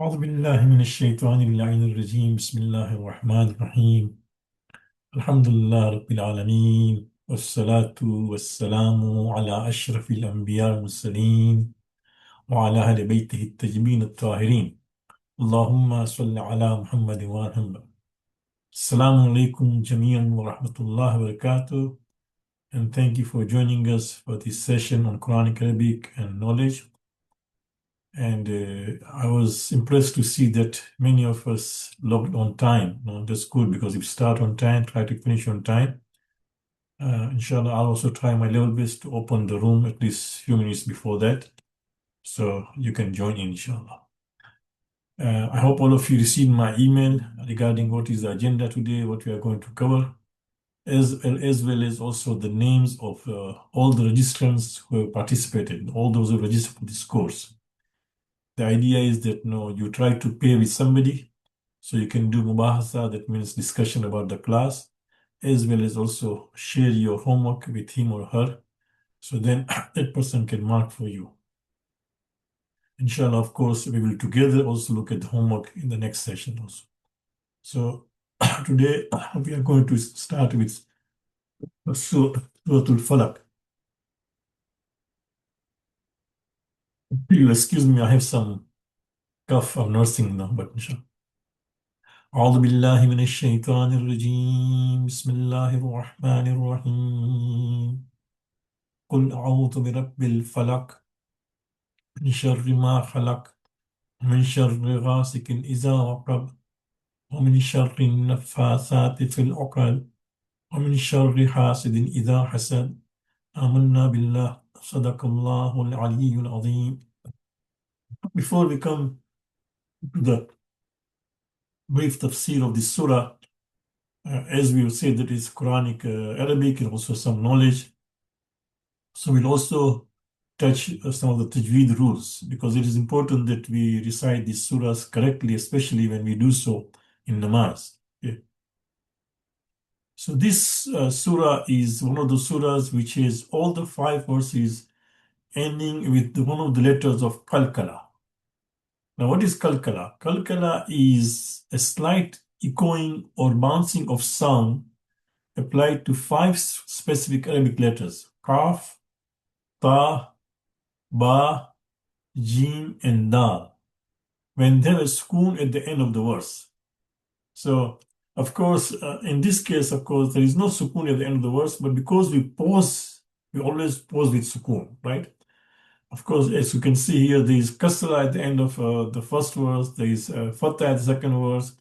أعوذ بالله من الشيطان اللعين الرجيم بسم الله الرحمن الرحيم الحمد لله رب العالمين والصلاة والسلام على أشرف الأنبياء والمرسلين وعلى أهل بيته الطيبين الطاهرين اللهم صل على محمد وآل محمد. Assalamu alaikum jami'an wa rahmatullahi wa barakatuh, and thank you for joining us for this session on Quranic, Arabic and knowledge. And I was impressed to see that many of us logged on time. That's good, because if you start on time, try to finish on time. Inshallah, I'll also try my level best to open the room at least a few minutes before that, so you can join in, inshallah. I hope all of you received my email regarding what is the agenda today, what we are going to cover, as well as also the names of all the registrants who have participated, all those who registered for this course. The idea is that you try to pair with somebody, so you can do mubahasa, that means discussion about the class, as well as also share your homework with him or her, so then that person can mark for you. Inshallah, of course, we will together also look at the homework in the next session also. So today we are going to start with Suratul Falaq. You excuse me, I have some cough. I'm nursing now, but inshallah. أعوذ بالله من الشيطان الرجيم بسم الله الرحمن الرحيم قل أعوذ برب الفلق من شر ما خلق ومن شر غاسق إذا وقب ومن شر النفاثات في العقد ومن شر حاسد إذا حسد آمنا بالله صدق الله العلي العظيم. Before we come to the brief tafsir of this surah, as we said, that is Quranic, Arabic, and also some knowledge. So we'll also touch some of the tajweed rules, because it is important that we recite these surahs correctly, especially when we do so in namaz. Okay. So this surah is one of the surahs which has all the 5 verses ending with one of the letters of kalkala. Now, what is kalkala? Kalkala is a slight echoing or bouncing of sound applied to 5 specific Arabic letters: kaf, ta, ba, jim, and dal, when there is sukoon at the end of the verse. So, of course, in this case, of course, there is no sukoon at the end of the verse, but because we pause, we always pause with sukoon, right? Of course, as you can see here, there is kasra at the end of the first verse, there is fatha at the second verse,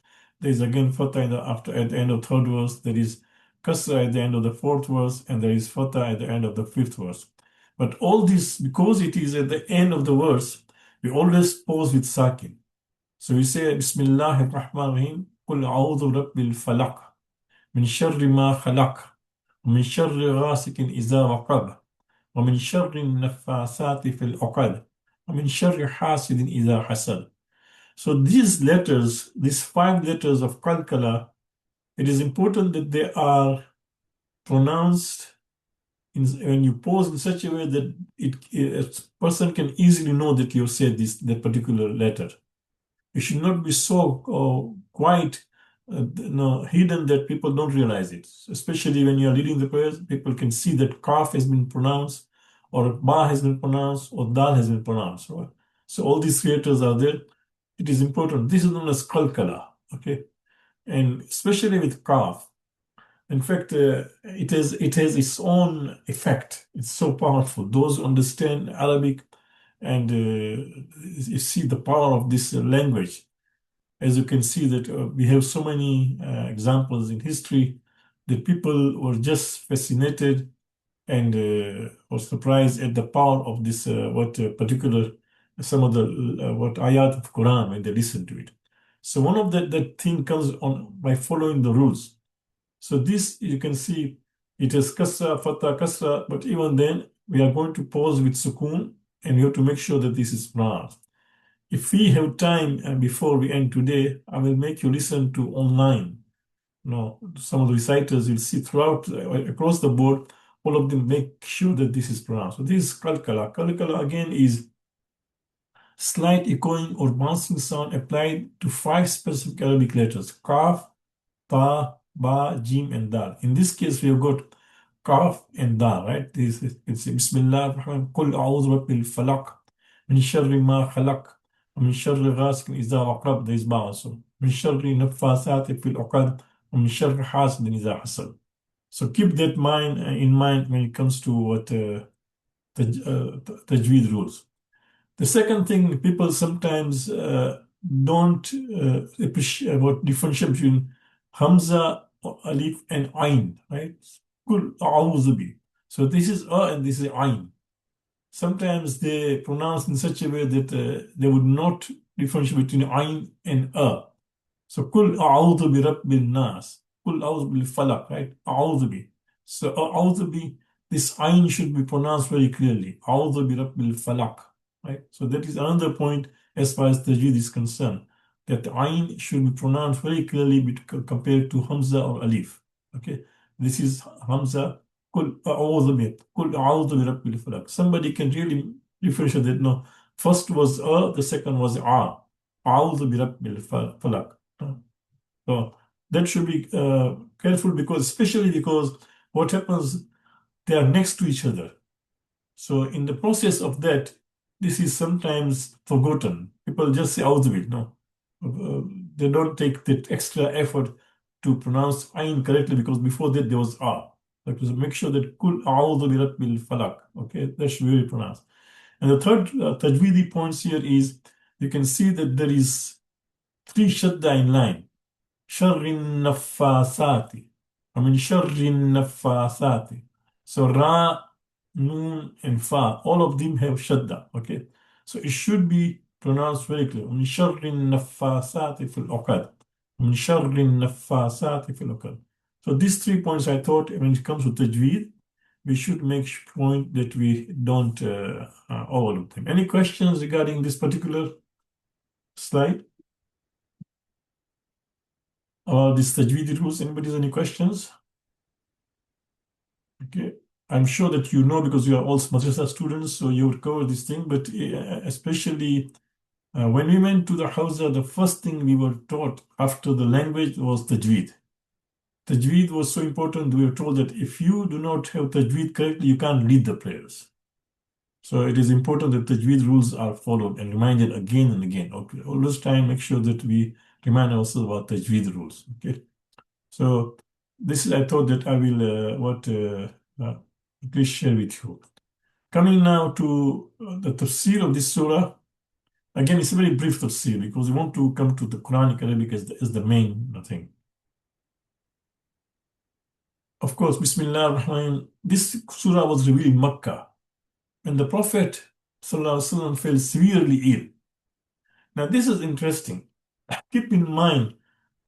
there is again fatha at the end of third verse, there is kasra at the end of the fourth verse, and there is fatha at the end of the fifth verse. But all this, because it is at the end of the verse, we always pause with sakin. So we say, Bismillah ar-Rahman ar-Rahim, Qul a'udhu rabbil falaq, min sharri ma khalaq, min sharri ghasikin iza waqab, wa min sharri naffasati fil uqad, wa min sharri hasidin iza hasad. So these letters, these 5 letters of Qalqala, it is important that they are pronounced when you pause in such a way that a person can easily know that you said that particular letter. It should not be so quite hidden that people don't realize it. Especially when you are reading the prayers, people can see that kaf has been pronounced, or ba has been pronounced, or dal has been pronounced. Right? So all these letters are there. It is important. This is known as qalqala, okay? And especially with kaf. In fact, it has its own effect. It's so powerful. Those who understand Arabic and you see the power of this language. As you can see that we have so many examples in history that people were just fascinated and were surprised at the power of this some of the what ayat of Quran when they listen to it. So one of that thing comes on by following the rules. So this, you can see, it is kasra, fatha, kasra, but even then we are going to pause with sukoon, and we have to make sure that this is pronounced. If we have time before we end today, I will make you listen to online. Some of the reciters, you'll see throughout, across the board, all of them make sure that this is pronounced. So this is kalkala. Kalkala again is slight echoing or bouncing sound applied to 5 specific Arabic letters: Kaf, Ta, Ba, Jim, and Dal. In this case, we have got Kaf and Dal, right? This is it's Bismillah ar-Rahman, Qul a'udhu rabbil falaq, min sharri ma khalaq, wa min sharri ghasiqin idha waqab. There is Ba also. Min sharri naffasati fil uqad, wa min sharri hasidin idha hasad. So keep that in mind when it comes to what tajweed rules. The second thing, people sometimes don't appreciate what differentiate between Hamza, Alif, and Ain, right? Kul a'udhu bi. So this is and this is Ain. Sometimes they pronounce in such a way that they would not differentiate between Ain and A. So kul a'udhu bi rabbil nas. Kul a'udhu bil falaq, right? A'udhu bi. So a'udhu bi, this Ain should be pronounced very clearly. A'udhu bi rabbil falaq. Right? So that is another point as far as tajweed is concerned, that the ayn should be pronounced very clearly compared to hamza or alif. Okay, this is hamza. Kul a'udhu bi rabbil falaq. Somebody can really differentiate that. No, first was the second was a. A'udhu bi rabbil falaq. So that should be careful, especially because what happens, they are next to each other. So in the process of that, this is sometimes forgotten. People just say Audhu. No, they don't take that extra effort to pronounce Ain correctly, because before that there was A. So make sure that Kul A'udhu bi Rabbil Falaq. Okay, that should be really pronounced. And the third tajweedi points here is, you can see that there is 3 shadda in line. Sharrin Nafasati. Sharrin Nafasati. So Ra, Noon, and Fa, all of them have shadda. Okay, so it should be pronounced very clear. من شر النفاثات في العقد. من شر النفاثات في العقد. So these 3 points, I thought, when it comes to tajweed, we should make point that we don't overlook them. Any questions regarding this particular slide or this tajweed rules? Anybody has any questions? Okay, I'm sure that you know, because you are all madrasa students, so you would cover this thing. But especially when we went to the Hawza, the first thing we were taught after the language was tajweed. Tajweed was so important. We were told that if you do not have tajweed correctly, you can't lead the prayers. So it is important that tajweed rules are followed and reminded again and again. Okay, all this time, make sure that we remind ourselves about tajweed rules. Okay, so this is, I thought that I will please share with you. Coming now to the tafsir of this surah. Again, it's a very brief tafsir, because we want to come to the Quranic Arabic as the main thing. Of course, Bismillah ar-Rahman, this surah was revealed in Makkah, and the Prophet ﷺ fell severely ill. Now, this is interesting. Keep in mind,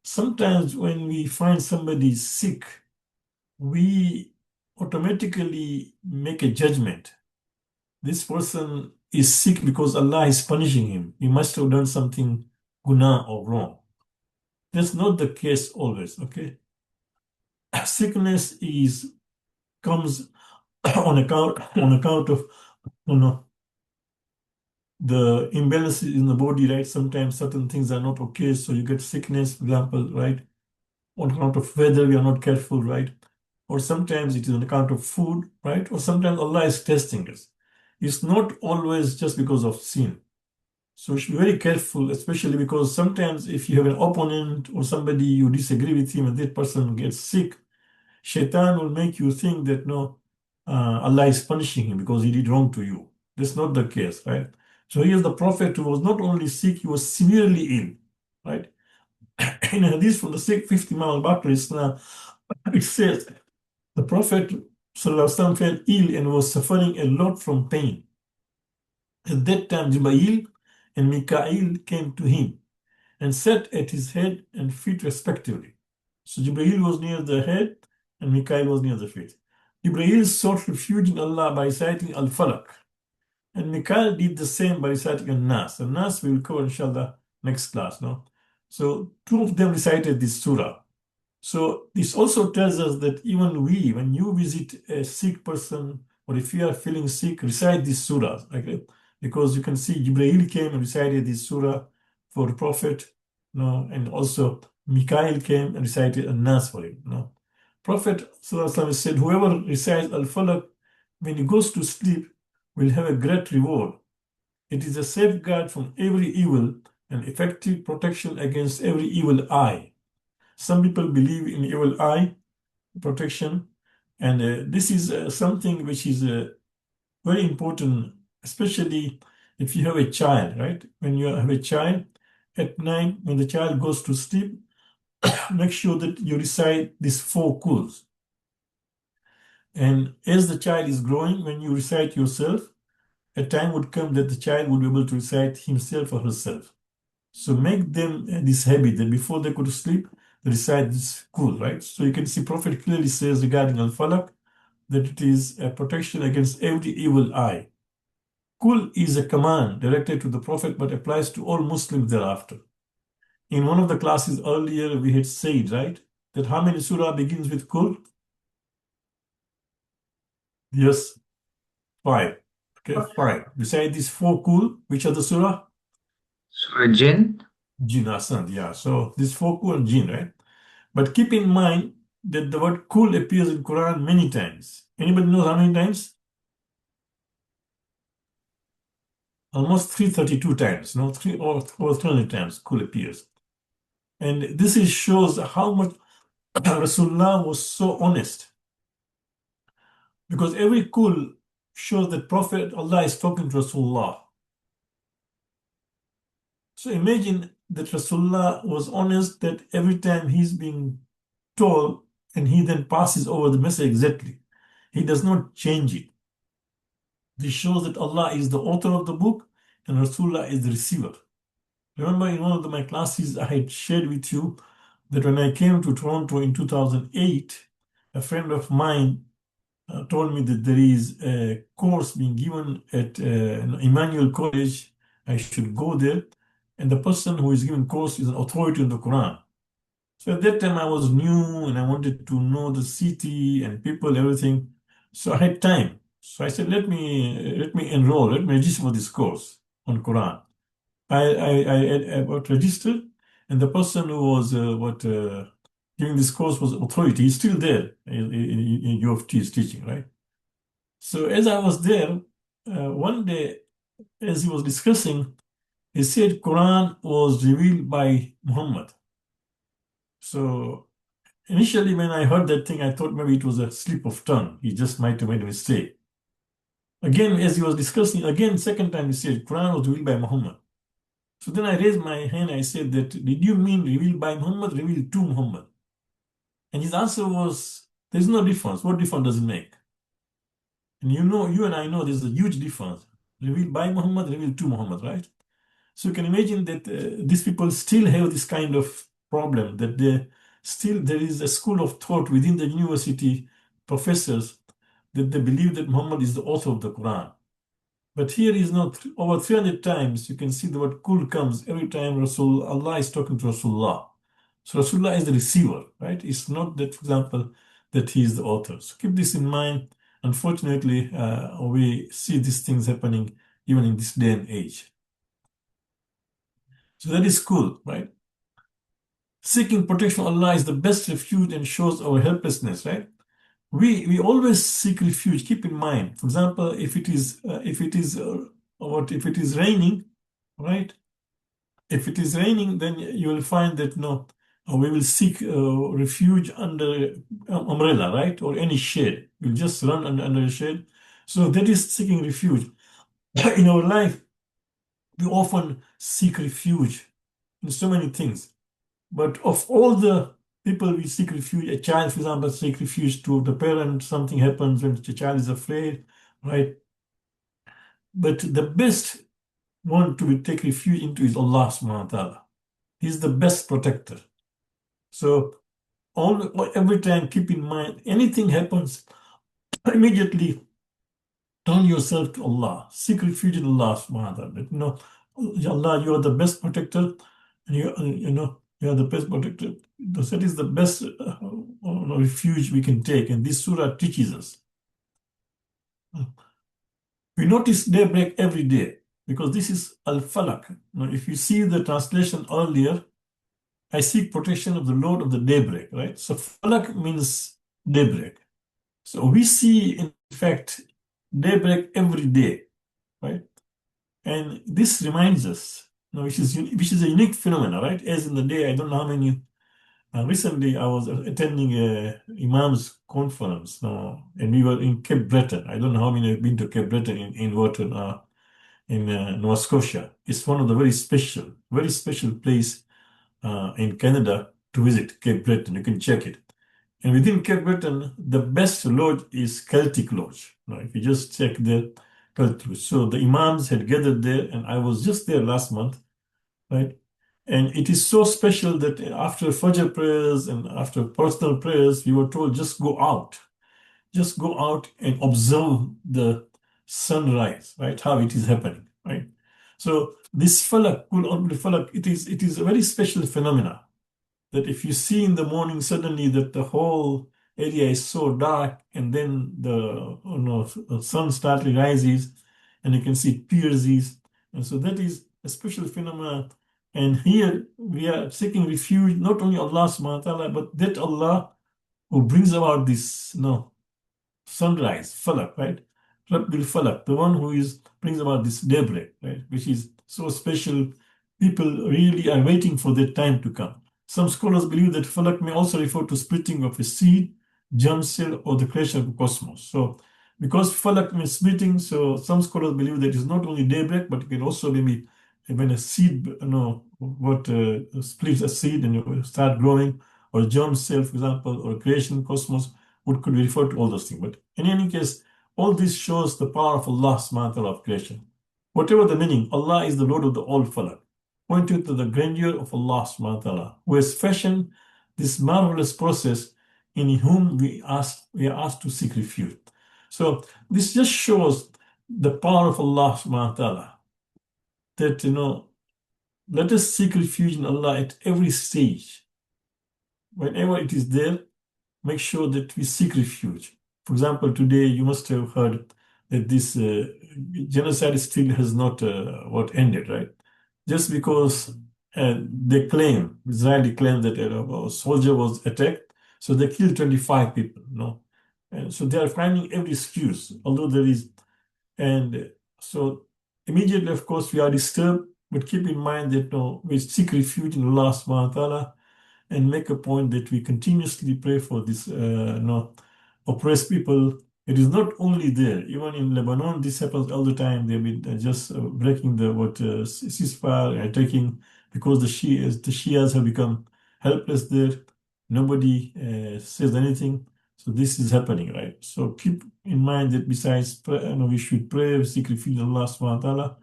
sometimes when we find somebody sick, we automatically make a judgment. This person is sick because Allah is punishing him. He must have done something guna or wrong. That's not the case always, okay? Sickness comes on account of the imbalances in the body, right? Sometimes certain things are not okay, so you get sickness, for example, right? On account of weather, we are not careful, right? Or sometimes it is on account of food, right? Or sometimes Allah is testing us. It's not always just because of sin. So you should be very careful, especially because sometimes if you have an opponent or somebody you disagree with him and that person gets sick, Shaitan will make you think that no, Allah is punishing him because he did wrong to you. That's not the case, right? So here's the Prophet who was not only sick, he was severely ill, right? In a hadith from the 6th Imam al-Bakr Islam, it says the Prophet ﷺ fell ill and was suffering a lot from pain. At that time, Jibreel and Mikael came to him and sat at his head and feet respectively. So Jibreel was near the head and Mikael was near the feet. Jibreel sought refuge in Allah by reciting Al-Falaq, and Mikael did the same by reciting An-Nas. An-Nas we will cover inshallah next class. No? So 2 of them recited this surah. So this also tells us that even when you visit a sick person, or if you are feeling sick, recite these surahs. Okay? because you can see Jibreel came and recited this surah for the Prophet, and also Mikael came and recited An-Nas for him. Prophet ﷺ said, whoever recites Al-Falaq when he goes to sleep will have a great reward. It is a safeguard from every evil and effective protection against every evil eye. Some people believe in evil eye protection, and this is something which is very important, especially if you have a child, right? When you have a child at night, when the child goes to sleep, make sure that you recite these four kuls. And as the child is growing, when you recite yourself, a time would come that the child would be able to recite himself or herself. So make them this habit that before they go to sleep, they recite this kul, right? So you can see Prophet clearly says regarding Al-Falaq that it is a protection against every evil eye. Kul is a command directed to the Prophet but applies to all Muslims thereafter. In one of the classes earlier, we had said, right, that how many surah begins with kul? Yes, 5. Okay, 5. Beside these 4 kul, which are the surah? Surah Jinn. Jinn, Asand, yeah. So these 4 kul and jinn, right? But keep in mind that the word kul appears in Quran many times. Anybody knows how many times? Almost 332 times, no, 300 times kul appears. And this shows how much Rasulullah was so honest. Because every kul shows that Prophet Allah is talking to Rasulullah. So imagine that Rasulullah was honest that every time he's being told and he then passes over the message exactly. He does not change it. This shows that Allah is the author of the book and Rasulullah is the receiver. Remember in one of my classes I had shared with you that when I came to Toronto in 2008, a friend of mine told me that there is a course being given at Emmanuel College. I should go there. And the person who is giving course is an authority on the Quran. So at that time I was new and I wanted to know the city and people, everything. So I had time. So I said, let me enroll, let me register for this course on Quran. I got registered, and the person who was giving this course was authority. He's still there in U of T is teaching, right? So as I was there, one day, as he was discussing, he said Quran was revealed by Muhammad. So initially, when I heard that thing, I thought maybe it was a slip of tongue. He just might have made a mistake. Again, as he was discussing, again, second time he said Quran was revealed by Muhammad. So then I raised my hand. I said that, did you mean revealed by Muhammad, revealed to Muhammad? And his answer was, there's no difference. What difference does it make? And you and I know there's a huge difference. Revealed by Muhammad, revealed to Muhammad, right? So you can imagine that these people still have this kind of problem, that there is a school of thought within the university professors that they believe that Muhammad is the author of the Quran. But here is not over 300 times you can see the word kul comes every time Allah is talking to Rasulullah. So Rasulullah is the receiver, right? It's not that, for example, that he is the author. So keep this in mind. Unfortunately, we see these things happening even in this day and age. So that is kul, right? Seeking protection from Allah is the best refuge and shows our helplessness, right? We always seek refuge. Keep in mind, for example, if it is raining, right? If it is raining, then you will find that no, we will seek refuge under umbrella, right, or any shade. We'll just run under a shade. So that is seeking refuge. In our life, we often seek refuge in so many things. But of all the people we seek refuge, a child, for example, seek refuge to the parent, something happens when the child is afraid, right? But the best one to take refuge into is Allah subhanahu wa ta'ala. He's the best protector. So every time keep in mind, anything happens, immediately turn yourself to Allah. Seek refuge in Allah subhanahu wa ta'ala. Allah, you are the best protector, and you are the best protector. That is the best refuge we can take, and this surah teaches us. We notice daybreak every day. because this is al-falak. Now, if you see the translation earlier, I seek protection of the Lord of the daybreak, right? So falak means daybreak. So we see, in fact, daybreak every day, right? And this reminds us, which is a unique phenomenon, right? As in the day, I don't know how many. Recently, I was attending a Imam's conference, and we were in Cape Breton. I don't know how many have been to Cape Breton in Wharton, in Nova Scotia. It's one of the very special place in Canada to visit, Cape Breton. You can check it. And within Cape Breton, the best lodge is Celtic Lodge. If you just check the Celtic Lodge. So the Imams had gathered there, and I was just there last month, right? And it is so special that after Fajr prayers and after personal prayers, we were told just go out and observe the sunrise, right? How it is happening, right? So this falak, Kul Amri falak, it is a very special phenomena that if you see in the morning suddenly that the whole area is so dark and then the sun starts rises and you can see it pierces. And so that is a special phenomenon. And here we are seeking refuge, not only Allah subhanahu wa ta'ala, but that Allah who brings about this, sunrise, falak, right? Rabbil falak, the one who is brings about this daybreak, right? Which is so special. People really are waiting for that time to come. Some scholars believe that falak may also refer to splitting of a seed, germ cell, or the creation of the cosmos. So, because falak means splitting, so some scholars believe that it's not only daybreak, but it can also maybe when a seed, what splits a seed and it start growing, or germ cell, for example, or creation cosmos, would could refer to all those things. But in any case, all this shows the power of Allah subhanahu wa ta'ala of creation. Whatever the meaning, Allah is the Lord of the all falak, pointing to the grandeur of Allah subhanahu wa ta'ala, who has fashioned this marvelous process in whom we are asked to seek refuge. So this just shows the power of Allah subhanahu wa ta'ala. That let us seek refuge in Allah at every stage. Whenever it is there, make sure that we seek refuge. For example, today you must have heard that this genocide still has not what ended, right? Just because they claim, Israeli claim that a soldier was attacked, so they killed 25 people, And so they are finding every excuse, although there is, and so immediately, of course, we are disturbed, but keep in mind that we seek refuge in Allah subhanahu wa ta'ala and make a point that we continuously pray for this oppressed people. It is not only there. Even in Lebanon, this happens all the time. They've been just breaking the ceasefire, attacking because the Shias have become helpless there. Nobody says anything. So this is happening, right? So keep in mind that besides we should pray, seek refuge in Allah subhanahu wa ta'ala,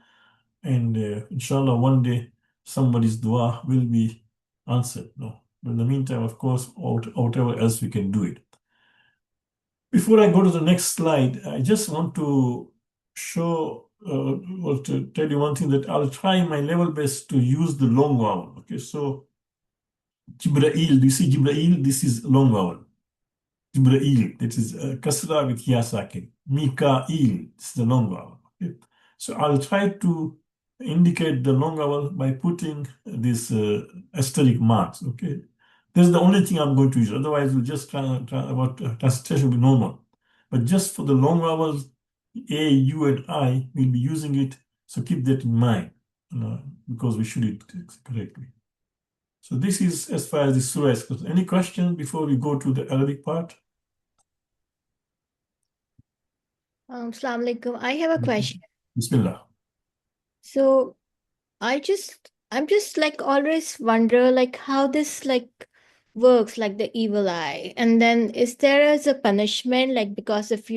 and inshallah one day somebody's dua will be answered. No. But in the meantime, of course, whatever else we can do it. Before I go to the next slide, I just want to show or to tell you one thing that I'll try my level best to use the long vowel. Okay, so Jibrail, do you see Jibrail? This is long vowel. Jibrail, that is kasra with ya sakin. Mikail, this is the long vowel. Okay? So I'll try to indicate the long vowel by putting these asterisk marks. Okay, this is the only thing I'm going to use. Otherwise, we'll just try about translation will be normal. But just for the long vowels, A, U, and I, we'll be using it. So keep that in mind, because we should it correctly. So this is as far as the surah is concerned. Any questions before we go to the Arabic part? Assalamu alaikum. I have a question. Bismillah. So I'm just like always wonder like how this like works, like the evil eye. And then is there as a punishment like because of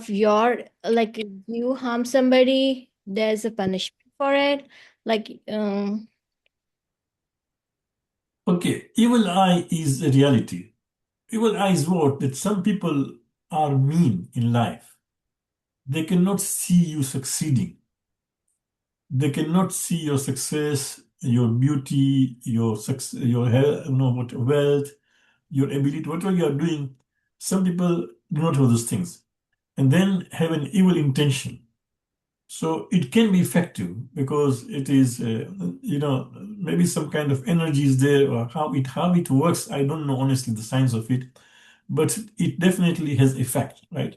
your like if you harm somebody, there's a punishment for it? Like Okay, evil eye is a reality. Evil eye is what? That some people are mean in life. They cannot see you succeeding. They cannot see your success, your beauty, your health, wealth, your ability, whatever you are doing. Some people do not have those things, and then have an evil intention. So it can be effective because it is, maybe some kind of energy is there, or how it works. I don't know honestly the science of it, but it definitely has effect, right?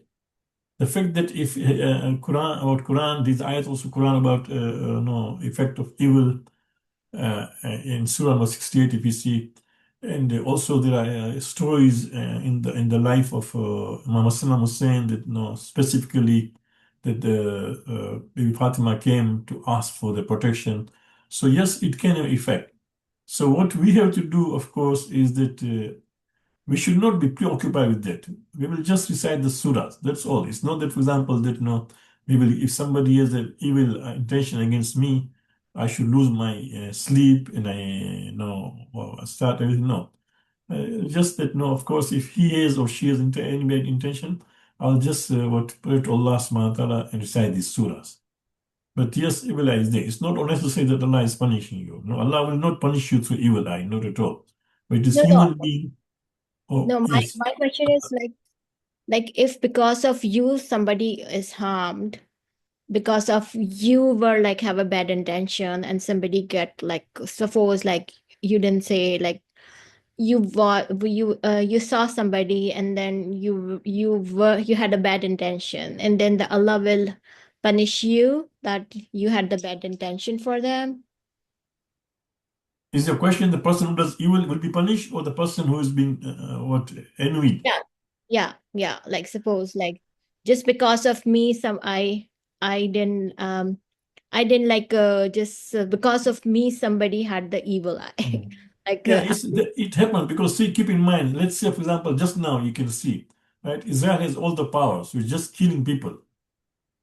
The fact that if Quran, these ayat also Quran about no effect of evil in Surah number 68, if you see, and also there are stories in the life of Imam Hassan Hussein that specifically that Bibi Fatima came to ask for the protection. So yes, it can have effect. So what we have to do, of course, is that we should not be preoccupied with that. We will just recite the surahs. That's all. It's not that, for example, that if somebody has an evil intention against me, I should lose my sleep and start everything. No, just that. No, of course, if he has or she has any bad intention, I'll just pray to Allah Subhanahu wa Taala and recite these surahs. But yes, evil eye is there. It's not necessary that Allah is punishing you. No, Allah will not punish you through evil eye, not at all. But it is No, no, human being. Oh, no. My yes. my question is like if because of you somebody is harmed, because of you were like have a bad intention and somebody get like suppose like you didn't say like you saw somebody and then you had a bad intention and then the Allah will punish you that you had the bad intention for them. Is the question the person who does evil will be punished or the person who is being envied? Yeah, yeah, like suppose like just because of me I didn't I didn't like just because of me somebody had the evil eye Mm. like Yeah, it happened because see, keep in mind, let's say, for example, just now you can see, right? Israel has all the power, so it's just killing people.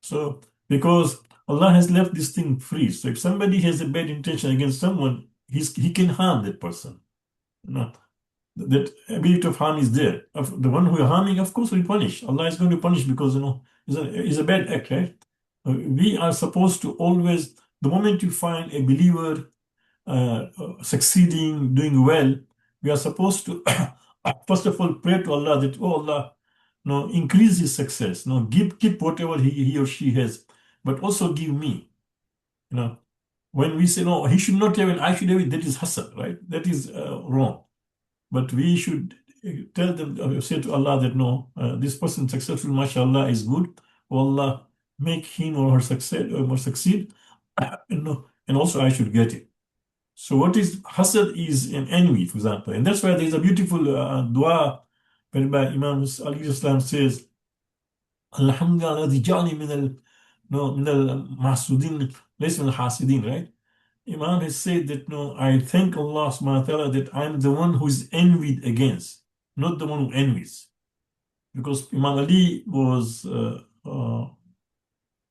So because Allah has left this thing free, so if somebody has a bad intention against someone, he can harm that person. You know, that ability of harm is there. The one who is harming, of course, will punish. Allah is going to punish because it's a bad act, right? We are supposed to always, the moment you find a believer succeeding, doing well, we are supposed to first of all pray to Allah that, oh Allah, increase his success, keep whatever he or she has, but also give me. You know, when we say no, he should not have it, I should have it, that is hasad, right? That is wrong. But we should tell them, say to Allah that no, this person successful, mashallah, is good. Oh Allah, make him or her succeed, and also I should get it. So what is hasad is an envy, for example, and that's why there's a beautiful dua whereby Imam Ali Islam says, Alhamdulillah, الذي جعلني من المحسودين ليس من الحاسدين, right? Imam has said that no, I thank Allah subhanahu wa ta'ala that I'm the one who is envied against, not the one who envies. Because Imam Ali was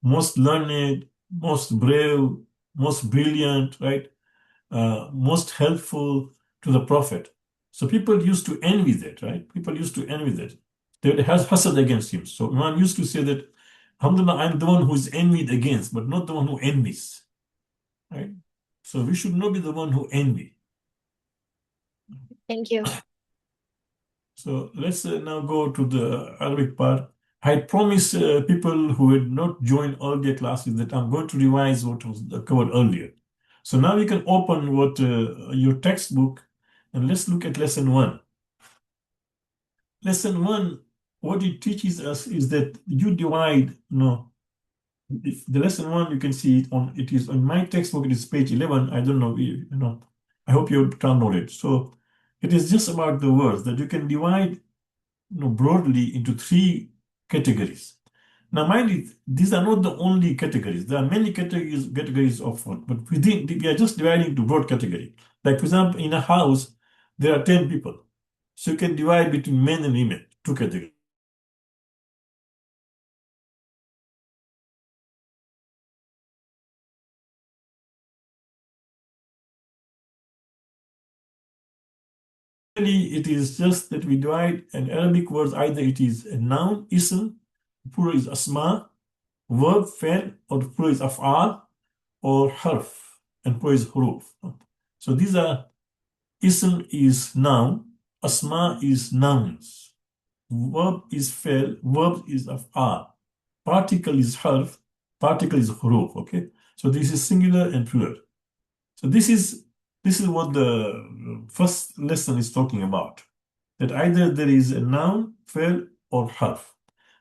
most learned, most brave, most brilliant, right? Most helpful to the Prophet. So people used to envy that, right? People used to envy that. They would have hasad against him. So Imam used to say that, Alhamdulillah, I'm the one who is envied against, but not the one who envies, right? So we should not be the one who envy. thank you. So let's now go to the Arabic part. I promised people who had not joined earlier classes that I'm going to revise what was covered earlier. So now you can open your textbook and let's look at lesson one. Lesson one, what it teaches us is that you divide, if the lesson one, you can see it is on my textbook, it is page 11. I don't know, I hope you download it. So it is just about the words that you can divide broadly into three categories. Now, mind it, these are not the only categories. There are many categories of what, but we are just dividing into broad category. Like, for example, in a house, there are 10 people. So you can divide between men and women, two categories. Really, it is just that we divide an Arabic words, either it is a noun, ism, plural is asma, verb, fi'l, or plural is af'al, or harf, and plural is huruf. So these are, ism is noun, asma is nouns, verb is fi'l, verb is af'al, particle is harf, Particle is huruf, okay? So this is singular and plural. So this is what the first lesson is talking about. That either there is a noun, fi'l, or harf.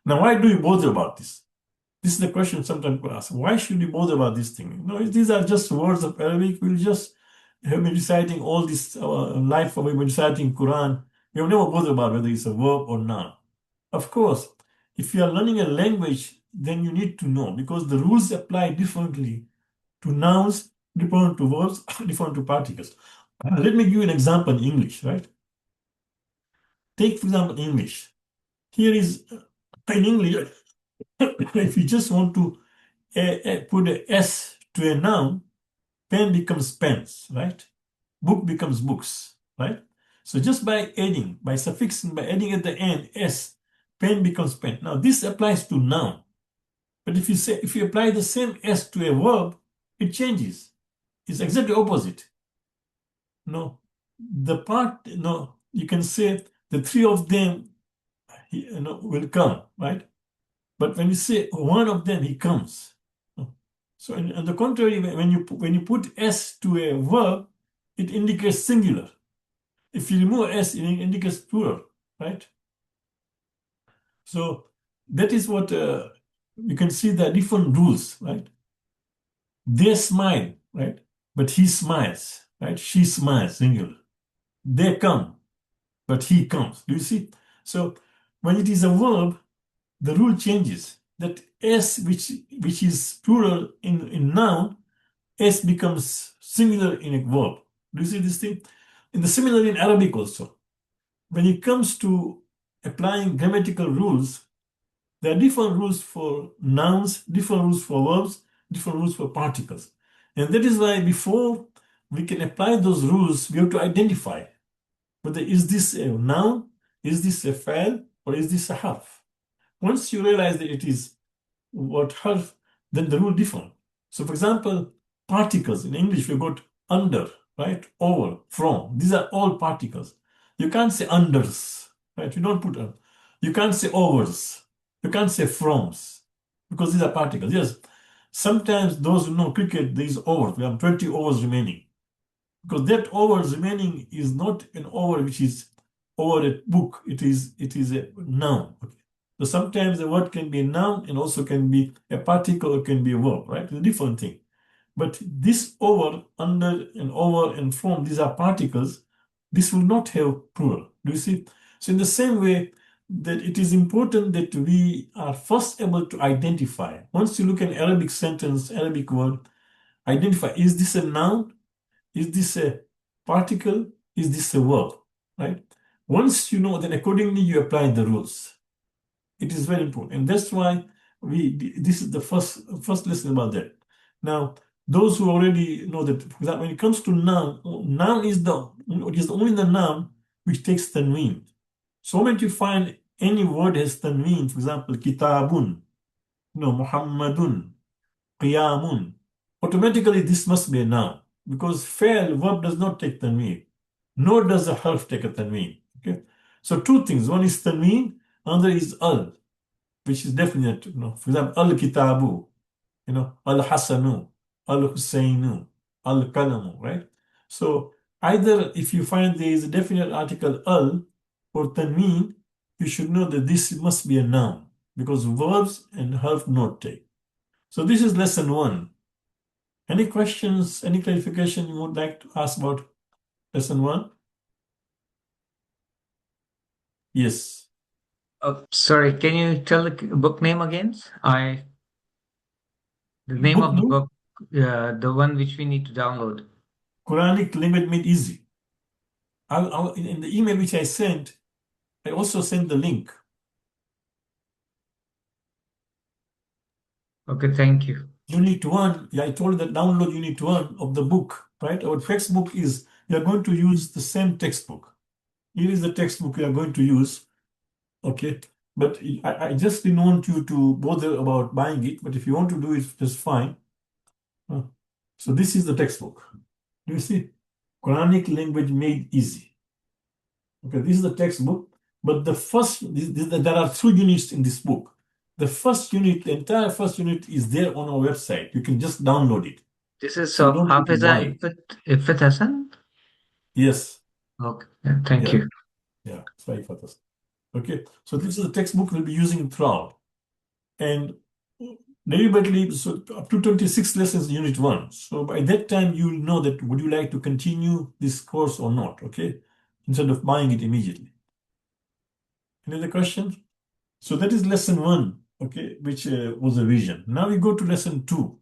Now, why do you bother about this? This is the question sometimes people ask. Why should we bother about this thing? No, these are just words of Arabic. We'll just have been reciting all this life. We've been reciting Quran. We have never bothered about whether it's a verb or noun. Of course, if you are learning a language, then you need to know because the rules apply differently to nouns, different to verbs, different to particles. Let me give you an example in English, right? Take, for example, English. Here is in English, if you just want to put a S to a noun, pen becomes pens, right? Book becomes books, right? So just by adding, by suffixing, by adding at the end S, pen becomes pen. Now this applies to noun. But if you apply the same S to a verb, it changes. It's exactly opposite. No, you can say the three of them, will come, right? But when you say one of them, he comes. So on the contrary, when you put S to a verb, it indicates singular. If you remove S, it indicates plural, right? So that is what you can see the different rules, right? They smile, right? But he smiles, right? She smiles, singular. They come, but he comes. Do you see? So when it is a verb, the rule changes. That S, which is plural in noun, S becomes singular in a verb. Do you see this thing? And the similar in Arabic also. When it comes to applying grammatical rules, there are different rules for nouns, different rules for verbs, different rules for particles. And that is why before we can apply those rules, we have to identify whether is this a noun, is this a fa'il, or is this a harf. Once you realize that it is what harf, then the rule different. So for example, particles in English, we've got under, right? Over, from. These are all particles. You can't say unders, right? You don't put you can't say overs. You can't say froms because these are particles. Yes, sometimes those who know cricket, there is overs. We have 20 overs remaining because that overs remaining is not an over which is over a book. It is a noun. Okay. So sometimes the word can be a noun and also can be a particle or can be a verb, right? It's a different thing. But this over, under, and from, these are particles. This will not have plural. Do you see? So in the same way that it is important that we are first able to identify. Once you look at an Arabic sentence, Arabic word, identify, is this a noun? Is this a particle? Is this a verb? Right? Once you know, then accordingly you apply the rules. It is very important, and that's why this is the first lesson about that. Now, those who already know that, for example, when it comes to noun, noun is only the noun which takes tanween. So when you find any word has tanween, for example, kitabun, Muhammadun, qiyamun, automatically this must be a noun because fail verb does not take tanween, nor does a harf take a tanween. Okay, so two things: one is tanween, another is al, which is definite. For example, al kitabu, al hasanu, al husainu, al kalamu, right? So either if you find there is a definite article al or tanween, you should know that this must be a noun because verbs and harf not take. So this is lesson one. Any questions, any clarification you would like to ask about lesson one? Yes. Sorry, can you tell the book name again? The name Book of the name, book, the one which we need to download. Quranic language made easy. In the email which I sent, I also sent the link. Okay, thank you. Unit 1, I told you that download Unit 1 of the book, right? Our textbook is, we are going to use the same textbook. Here is the textbook we are going to use, okay? But I just didn't want you to bother about buying it, but if you want to do it, just fine. So this is the textbook. Do you see? Quranic language made easy. Okay, this is the textbook, but there are 3 units in this book. The first unit, the entire first unit is there on our website. You can just download it. This is So you of don't need to Hafiza buy it. Ifat Hassan? Yes. Okay, yeah, thank Yeah. you. Yeah. Sorry for this. Okay. So this is the textbook we'll be using throughout. And deliberately, so up to 26 lessons, unit 1. So by that time, you will know that would you like to continue this course or not, okay? Instead of buying it immediately. Any other question? So that is lesson 1, okay, which was a revision. Now we go to lesson 2,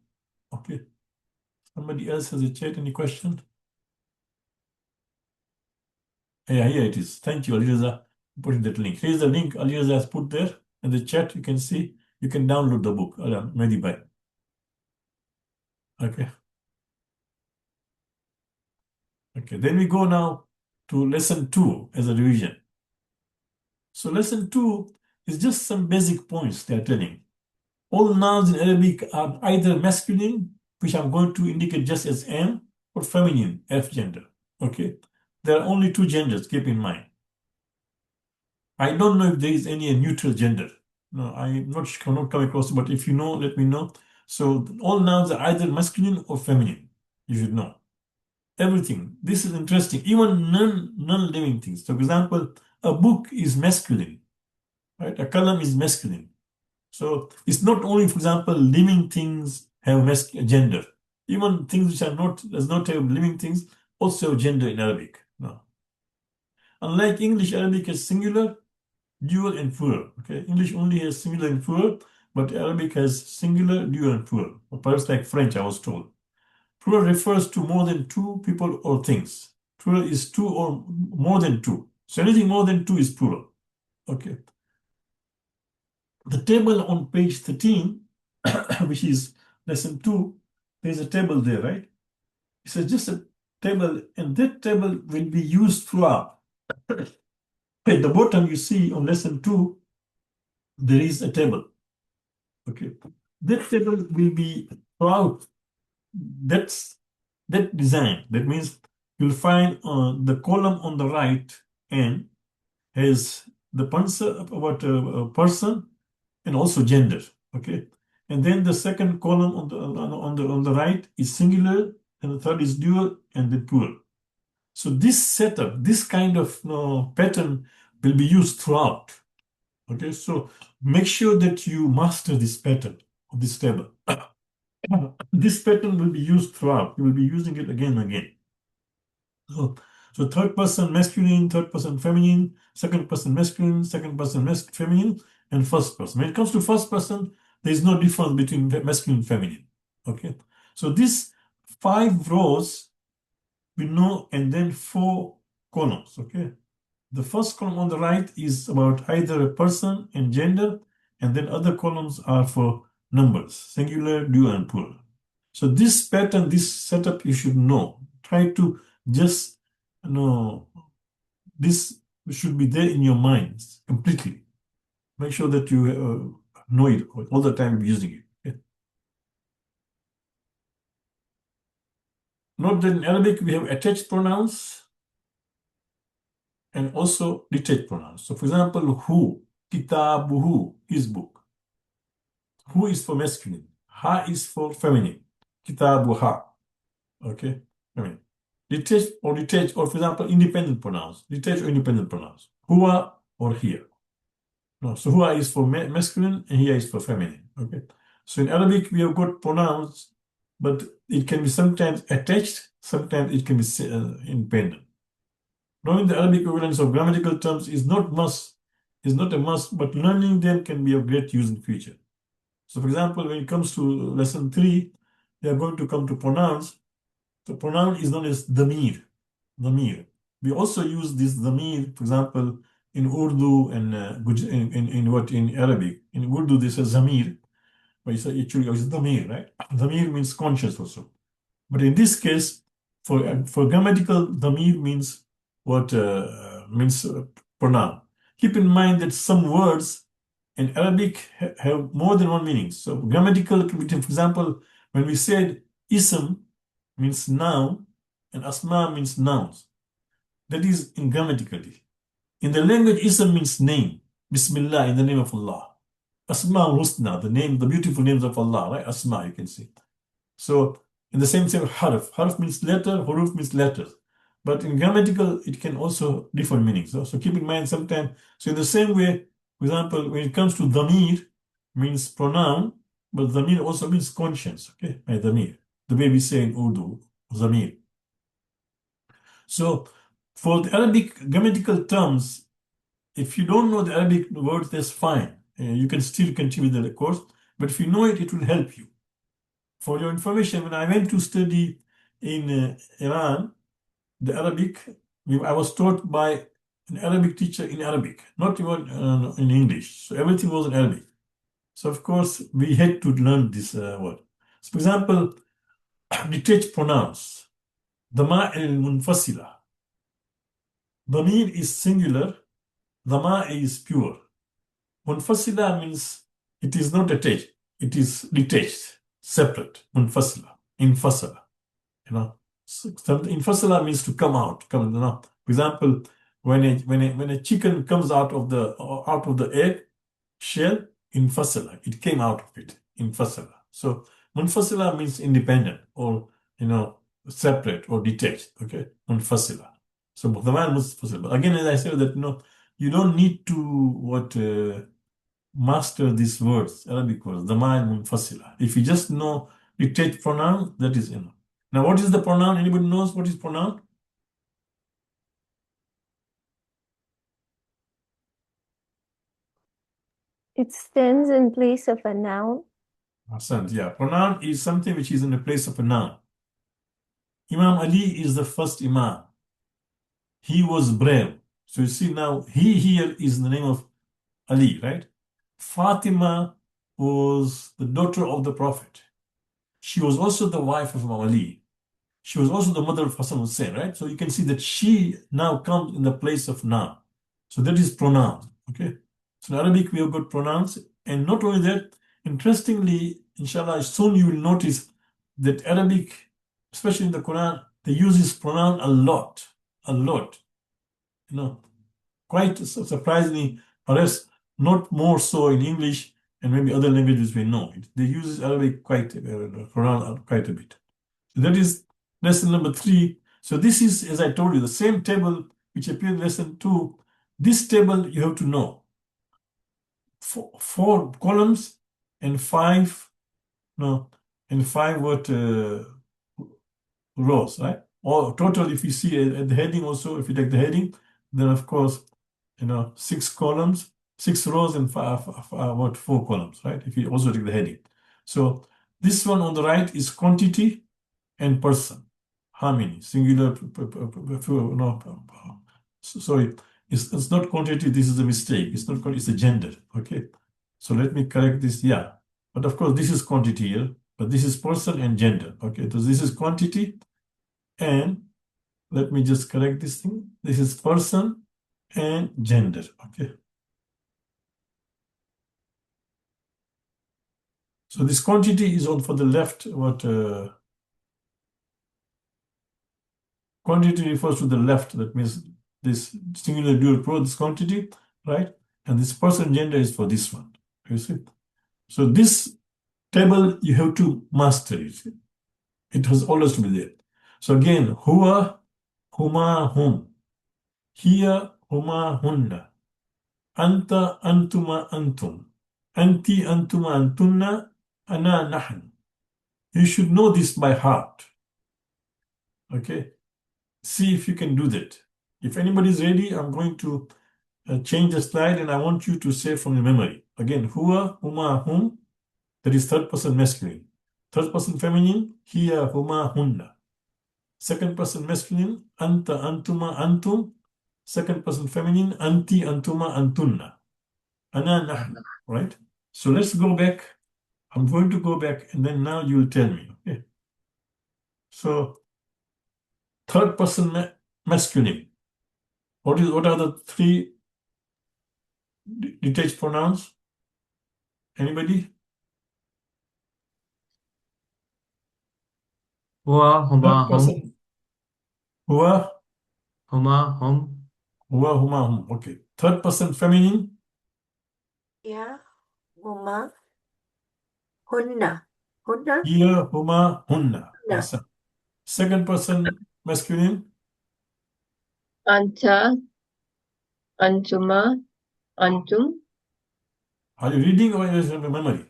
okay? Somebody else has a chat, any question? Yeah, here it is. Thank you, Aliza, for putting that link. Here's the link Aliza has put there in the chat. You can see, you can download the book, Mehdi Bhai. Okay. Okay, then we go now to lesson 2 as a revision. So lesson 2 is just some basic points they are telling. All nouns in Arabic are either masculine, which I'm going to indicate just as M, or feminine, F gender. Okay, there are only two genders, keep in mind. I don't know if there is any neutral gender. No, I'm not cannot come across, but if you know, let me know. So all nouns are either masculine or feminine. You should know. Everything. This is interesting. Even non-living things. So, for example, a book is masculine, right? A column is masculine. So it's not only, for example, living things have gender. Even things which are not does not have living things also have gender in Arabic. No. Unlike English, Arabic is singular, dual, and plural. Okay, English only has singular and plural, but Arabic has singular, dual, and plural. Or perhaps like French, I was told. Plural refers to more than two people or things. Plural is two or more than two. So anything more than two is plural. Okay. The table on page 13, which is lesson 2, there's a table there, right? It's just a table, and that table will be used throughout. At the bottom, you see on lesson 2, there is a table. Okay. That table will be throughout. That's that design. That means you'll find the column on the right end has the about a person and also gender. Okay, and then the second column on the right is singular, and the third is dual, and then plural. So this setup, this kind of pattern will be used throughout. Okay, so make sure that you master this pattern of this table. This pattern will be used throughout. You will be using it again and again. So third person masculine, third person feminine, second person masculine, second person feminine, and first person. When it comes to first person, there is no difference between masculine and feminine. Okay. So these 5 rows we know, and then 4 columns. Okay. The first column on the right is about either a person and gender, and then other columns are for numbers, singular, dual, and plural. So this pattern, this setup, you should know. Try to just know this should be there in your minds completely. Make sure that you know it all the time using it. Okay? Note that in Arabic we have attached pronouns and also detached pronouns. So for example, who, kitabuhu, his book. Who is for masculine. Ha is for feminine. Kitabuha. Okay? Feminine. Detached, or for example, independent pronouns. Detached or independent pronouns. Huwa or here. No, so huwa is for masculine and here is for feminine. Okay? So in Arabic, we have got pronouns, but it can be sometimes attached, sometimes it can be independent. Knowing the Arabic equivalents of grammatical terms is not a must, but learning them can be of great use in future. So for example, when it comes to lesson 3, we are going to come to pronouns. The pronoun is known as damir. Damir. We also use this damir, for example, in Urdu and in Arabic. In Urdu, this is zamir, but it's actually it's damir, right? Damir means conscious also. But in this case, for grammatical, damir means what means pronoun. Keep in mind that some words in Arabic have more than one meaning. So grammatical, for example, when we said ism means noun and asma means nouns. That is in grammatically. In the language, ism means name. Bismillah, in the name of Allah. Asma al-Husna, the name, the beautiful names of Allah, right? Asma, you can see. So in the same harf. Harf means letter, huruf means letters. But in grammatical, it can also differ meanings. So keep in mind sometimes. So in the same way, for example, when it comes to dhamir, means pronoun, but dhamir also means conscience. Okay, by dhamir, the way we say in Urdu, dhamir. So for the Arabic grammatical terms, if you don't know the Arabic words, that's fine. You can still continue the course, but if you know it, it will help you. For your information, when I went to study in Iran, the Arabic, I was taught by an Arabic teacher in Arabic, not even in English. So everything was in Arabic. So of course, we had to learn this word. So for example, detached pronouns. Dama al-munfasila. Damir is singular. Dama is pure. Munfasila means it is not attached. It is detached, separate. Munfasila, infasala. You know, infasala means to come out. Come, you know. For example, when a chicken comes out of the egg shell, infasala, it came out of it. Infasala. So munfasila means independent or separate or detached. Okay, munfasila. So the man munfasila. But again, as I said, that you don't need to master these words, Arabic words, dhamma munfasila. If you just know detached pronoun, that is enough. Now, what is the pronoun? Anybody knows what is pronoun? It stands in place of a noun. Ahsant, yeah. Pronoun is something which is in the place of a noun. Imam Ali is the first Imam. He was brave. So you see now, he here is the name of Ali, right? Fatima was the daughter of the Prophet. She was also the wife of Imam Ali. She was also the mother of Hassan Hussein, right? So you can see that she now comes in the place of noun. So that is pronoun, okay? So in Arabic, we have got pronouns. And not only that, interestingly, inshallah, soon you will notice that Arabic, especially in the Quran, they use this pronoun a lot, a lot. Quite surprisingly, perhaps not more so in English and maybe other languages we know. They use Arabic pronoun quite a bit. That is lesson number 3. So this is, as I told you, the same table which appeared in lesson 2. This table you have to know. Four columns and five, no, and five rows, right? Or total, if you see at the heading also, if you take the heading, then of course, 6 columns, 6 rows and 4 columns, right? If you also take the heading. So this one on the right is quantity and person. How many? Singular, no, sorry, it's not quantity, this is a mistake. It's not, it's a gender, okay? So let me correct this, yeah. But of course, this is quantity here, but this is person and gender, okay? So this is quantity and let me just correct this thing. This is person and gender, okay? So this quantity is on for the left, quantity refers to the left, that means this singular dual pro, this quantity, right? And this person gender is for this one, you see? So this table, you have to master it. It has always to be there. So again, huwa, huma, hum. Hiya, huma, hunna. Anta, antuma, antum. Anti, antuma, antunna. Ana, nahn. You should know this by heart. Okay? See if you can do that. If anybody is ready, I'm going to change the slide and I want you to say from the memory. Again, huwa, huma, hum. That is third person masculine. Third person feminine, hiya, huma, hunna. Second person masculine, anta, antuma, antum. Second person feminine, anti, antuma, antunna. Ana, nahnu. Right? So let's go back. I'm going to go back and then now you will tell me. Okay? So third person masculine. What are the 3 detached pronouns? Anybody? Huwa, huma, Third hum. person. Huwa, Huma, hum. huwa, huma, hum. Okay. Third person feminine. Yeah. huma, hunna, hunna, Here, huma, hunna. hunna, Awesome. Second person masculine. Anta, Antuma, Antum. Are you reading or is it your memory?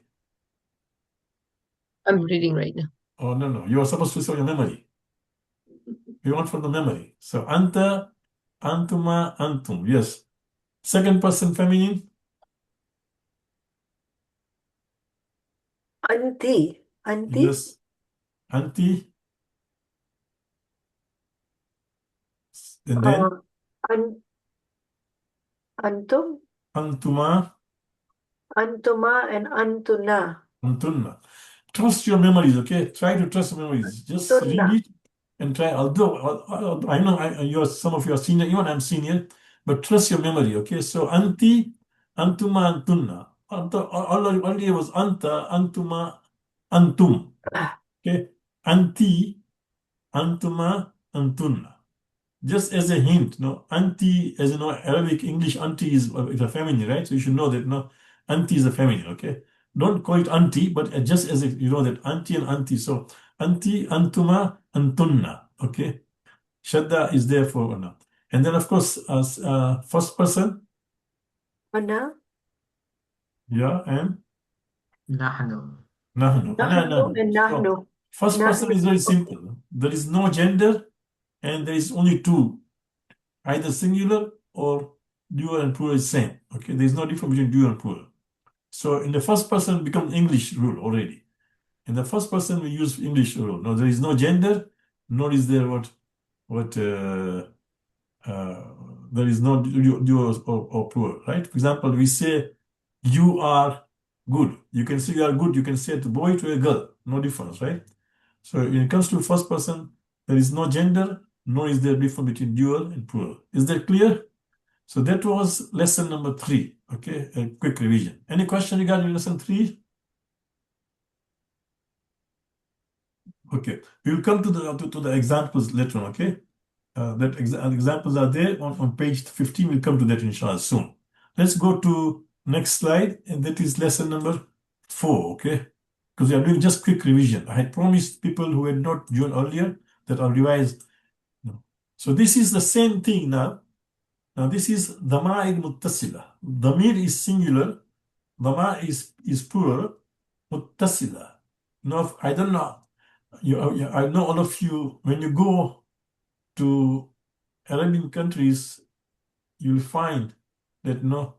I'm reading right now. Oh, no, no. You are supposed to say your memory. You want from the memory. So, anta, antuma, antum. Yes. Second person feminine. anti, anti, Yes. Anti. And then an, antum, antuma, antuma, and antuna, antunna. Trust your memories, okay? Try to trust your memories. Just read tunna. it and try. Although I know you're some of you are senior, even I'm senior, but trust your memory, okay? So anti, antuma, antunna. Earlier was anta, antuma, antum. Okay? Anti, antuma, antunna. Just as a hint, no, anti, as you know, Arabic, English, auntie is a feminine, right? So you should know that, no, auntie is a feminine, okay? Don't call it auntie, but just as if you know that auntie and auntie. So auntie, antuma, antunna, okay? Shadda is there for now. And then, of course, as first person, Ana, yeah, and Nahnu. nahnu, ana, nahnu, nahnu. and So nahnu. first person Nahnu. is very simple. There is no gender, and there is only two, either singular or dual and plural is same. Okay, there is no difference between dual and plural. So in the first person becomes English rule already. In the first person we use English rule. No, there is no gender, nor is there what uh, there is no dual or plural, right? For example, we say you are good. You can say you are good. You can say it boy to a girl. No difference, right? So when it comes to first person, there is no gender, nor is there difference between dual and plural. Is that clear? So that was lesson number 3. Okay, a quick revision. Any question regarding lesson 3? Okay, we will come to the examples later on. Okay, examples are there on page 15. We'll come to that inshallah soon. Let's go to next slide, and that is lesson number 4. Okay, because we are doing just quick revision. I had promised people who had not joined earlier that I'll revise. No. So this is the same thing now. Now this is dama'ir muttasila. Damir is singular. Dama is plural. Muttasila. Now, I don't know. I know all of you, when you go to Arabian countries, you'll find that no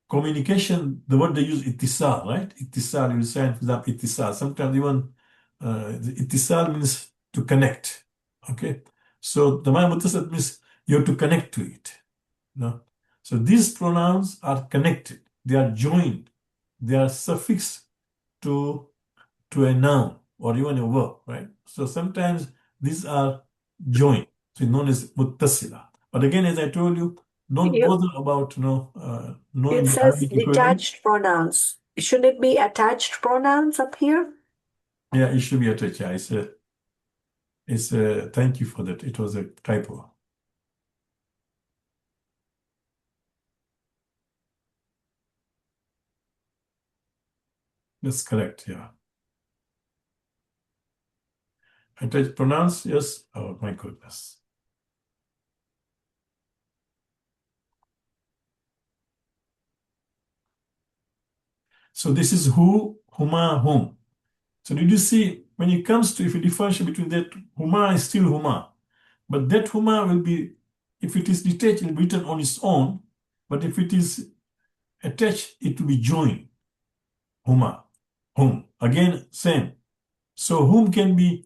communication, the word they use ittisal, right? Ittisal, you'll say, for example, ittisal. Sometimes even the ittisal means to connect. Okay? So the Maya Muttasal means you have to connect to it. No? So these pronouns are connected, they are joined, they are suffixed to a noun or even a verb, right? So sometimes these are joined, so it's known as muttasila. But again, as I told you, don't You, bother about it knowing the says Arabic equivalent. detached pronouns. Should it be attached pronouns up here? Yeah, it should be attached. Yeah, thank you for that. It was a typo. That's correct. Yeah, attached pronouns. Yes. Oh my goodness. So this is who, huma, whom. So did you see when it comes to, if you differentiate between that, huma is still huma, but that huma will be, if it is detached, it will be written on its own, but if it is attached, it will be joined. Huma, whom. Again, same. So whom can be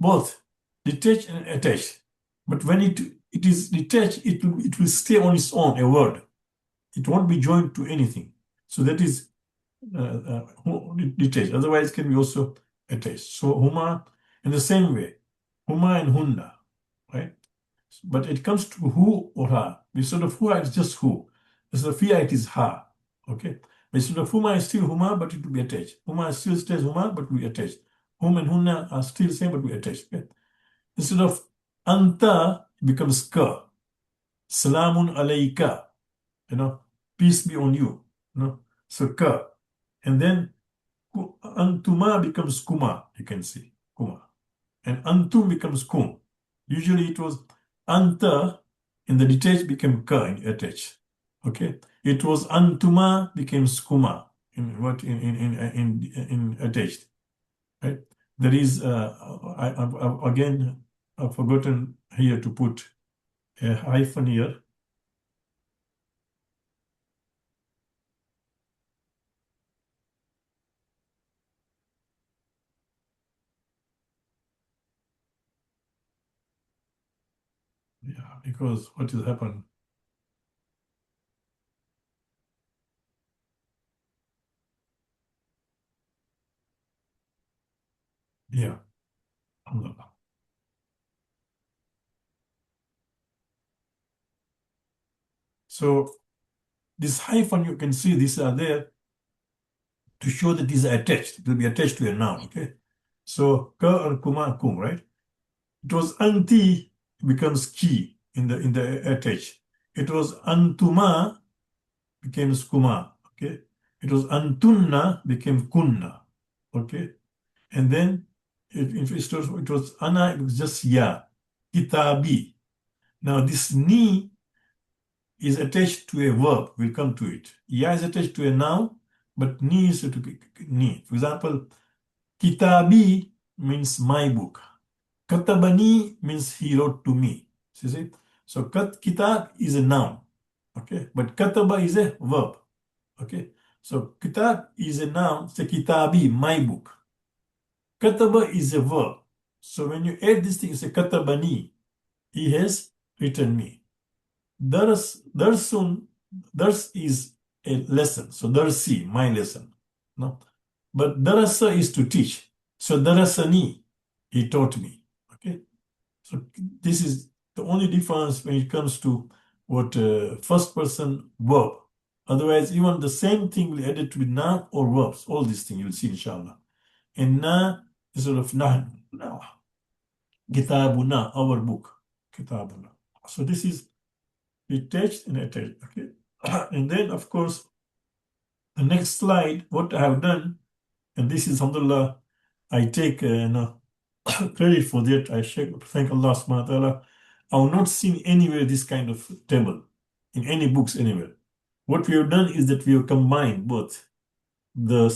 both detached and attached. But when it is detached, it will stay on its own, a word. It won't be joined to anything. So that is detached. Otherwise, it can be also attached. So huma in the same way, huma and hunna, right? But it comes to who or ha. Instead of who, it's just who. Instead of fiya, it is ha. Okay. Instead of huma, it's still huma, but it will be attached. Huma still stays huma, but will be attached. Hum and hunna are still the same, but will be attached. Okay? Instead of anta, it becomes ka. Salamun alayka. Peace be on you. So ka. And then antuma becomes kuma, you can see, kuma. And antum becomes kum. Usually it was anta, and the detached became ka in attached. Okay? It was antuma became skuma in attached. Right? There is I've forgotten here to put a hyphen here. Yeah, because what has happened? Yeah. Alhamdulillah. So this hyphen, you can see these are there to show that these are attached. It will be attached to a noun. Okay. So ka or kuma kum, right? It was anti becomes ki in the attached. It was antuma became skuma. Okay. It was antunna became kunna. Okay. And then it was ana, it was just ya. Kitabi. Now this ni is attached to a verb. We'll come to it. Ya is attached to a noun, but ni is to ni. For example, kitabi means my book. Katabani means he wrote to me. See? So kitab is a noun. Okay, but kataba is a verb. Okay, so kitab is a noun. Say kitabi, my book. Kataba is a verb. So when you add this thing, you say katabani, he has written me. Darsun, dars is a lesson. So darsi, my lesson. No? But darasa is to teach. So darasani, he taught me. Okay. So this is the only difference when it comes to what first person verb. Otherwise, even the same thing will add it to be noun or verbs. All these things you'll see inshallah. And na is sort of na, kitabuna, our book. Kitabuna. So this is detached and attached. Okay. And then of course the next slide, what I have done, and this is alhamdulillah, I take credit for that. I thank Allah subhanahu wa ta'ala. I have not seen anywhere this kind of table in any books anywhere. What we have done is that we have combined both the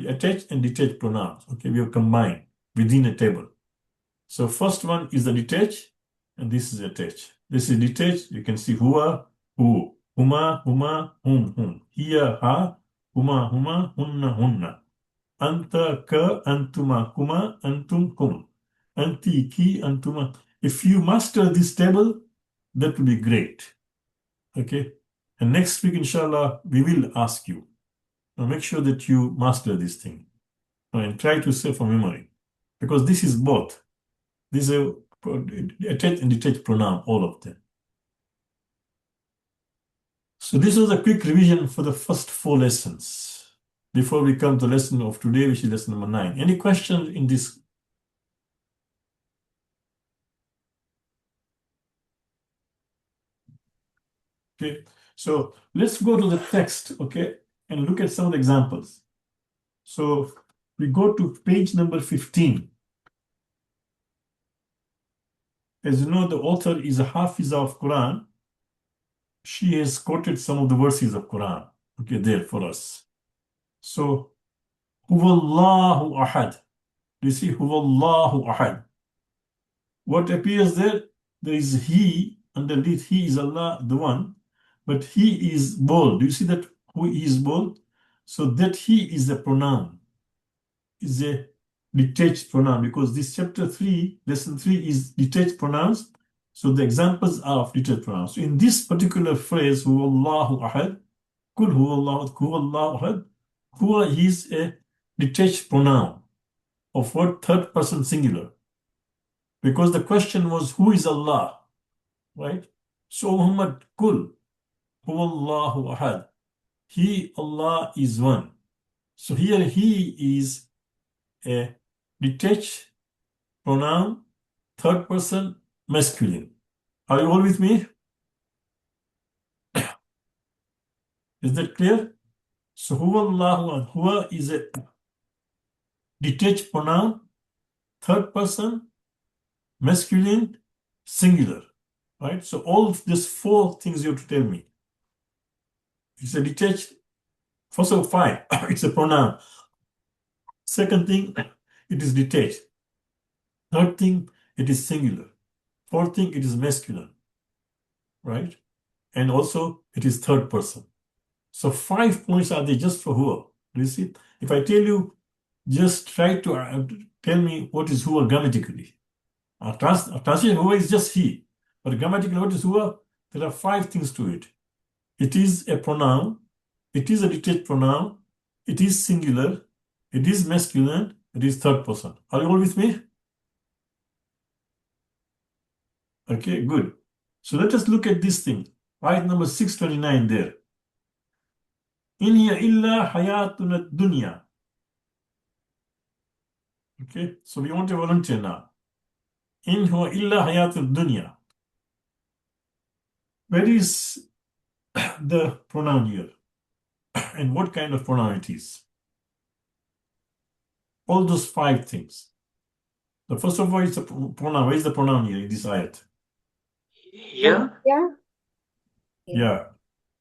attached and detached pronouns. Okay, we have combined within a table. So first one is the detached, and this is attached. This is detached. You can see huwa, hu, huma, huma, hum. Hiya, ha, huma, hunna, hunna. Anta, ka, antuma, kuma, antum, kum. Anti, ki, antuma. If you master this table, that will be great. Okay. And next week, inshallah, we will ask you. Now make sure that you master this thing. And try to say from memory. Because this is both. This is a attached and detached pronoun, all of them. So this was a quick revision for the first 4 lessons. Before we come to the lesson of today, which is lesson number 9. Any questions in this? Okay, so let's go to the text, okay, and look at some of the examples. So we go to page number 15. As you know, the author is a Hafiza of Quran. She has quoted some of the verses of Quran, okay, there for us. So, Huwallahu Ahad. Do you see Huwallahu Ahad? What appears there? There is He, underneath He is Allah, the one, but He is bold. Do you see that who is bold? So that He is a pronoun, is a detached pronoun, because this chapter 3, lesson 3 is detached pronouns. So the examples are of detached pronouns. So in this particular phrase, Huwallahu Ahad, Kul Huwallahu Ahad, Huwa is a detached pronoun of what? Third person singular. Because the question was, who is Allah? Right? So Muhammad, Kul, Huwallahu Ahad. He, Allah, is one. So here He is a detached pronoun, third person, masculine. Are you all with me? Is that clear? So huwa Allahu, huwa is a detached pronoun, third person, masculine, singular. Right? So all of these four things you have to tell me. It's a detached, first of all, five, it's a pronoun. Second thing, it is detached. Third thing, it is singular. Fourth thing, it is masculine. Right? And also, it is third person. So 5 points are there just for huwa. Do you see? If I tell you, just try to tell me what is huwa grammatically. Translation huwa is just he. But grammatically, what is huwa? There are 5 things to it. It is a pronoun. It is a detached pronoun. It is singular. It is masculine. It is third person. Are you all with me? Okay, good. So let us look at this thing. Ayat number 629 there. In hiya illa hayatuna dunya. Okay, so we want a volunteer now. In huwa illa hayatul dunya. Where is the pronoun here? And what kind of pronoun it is? All those 5 things. The first of all, it's a pronoun. Where is the pronoun here in this ayat? Yeah. Yeah. Yeah.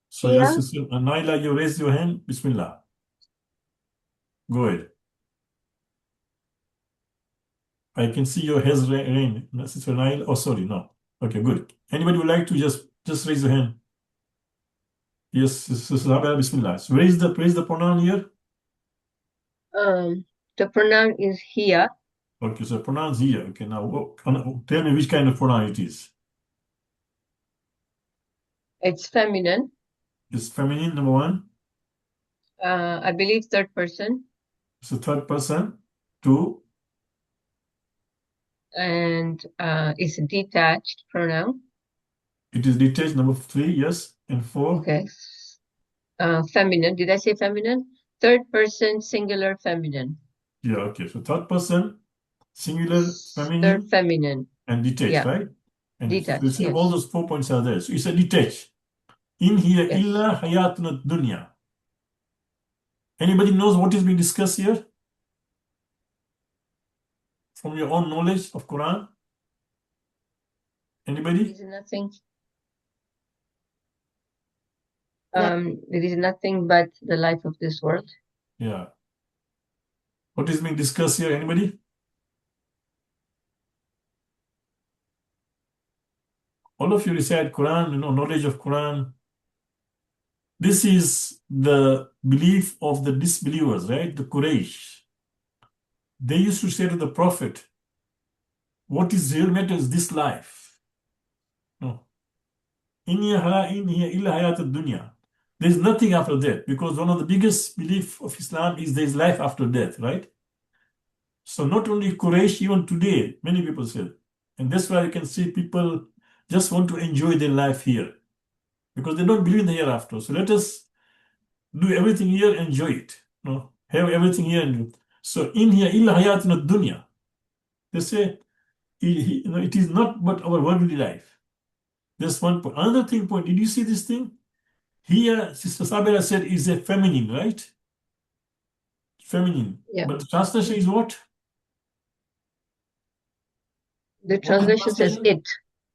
So your Yeah. sister Naila, you raise your hand. Bismillah. Go ahead. I can see your hands rain. Sister Naila. Oh, sorry, no. Okay, good. Anybody would like to just raise your hand? Yes, Sister Sabah, Bismillah. So where is the pronoun here? The pronoun is here. Okay, so pronouns here. Okay, now tell me which kind of pronoun it is. It's feminine. It's feminine, number one. I believe third person. It's a third person. Two. And it's a detached pronoun. It is detached. Number three, yes. And four. Okay. Feminine. Did I say feminine? Third person, singular, feminine. Yeah, okay. So third person, singular, Third feminine, feminine. and detached, Yeah. right? And Detached, you see yes. all those 4 points are there. So it's a detached. In here, Yes. illa hayatuna dunya. Anybody knows what is being discussed here? From your own knowledge of Quran? Anybody? There is nothing. No. There is nothing but the life of this world. Yeah. What is being discussed here? Anybody? All of you recite Quran, knowledge of Quran. This is the belief of the disbelievers, right? The Quraysh. They used to say to the Prophet, what is real matter is this life. No. In hiya illa hayat dunya. There is nothing after death, because one of the biggest belief of Islam is there is life after death, right? So not only Quraysh, even today, many people say. And that's why you can see people just want to enjoy their life here, because they don't believe in the hereafter. So let us do everything here, enjoy it. Have everything here. So in here, illa hayatuna dunya. They say, it is not but our worldly life. That's one point. Another point, did you see this thing? Here, Sister Sabera said is a feminine, right? Feminine. Yeah. But the translation is what? The What is the translation says translation?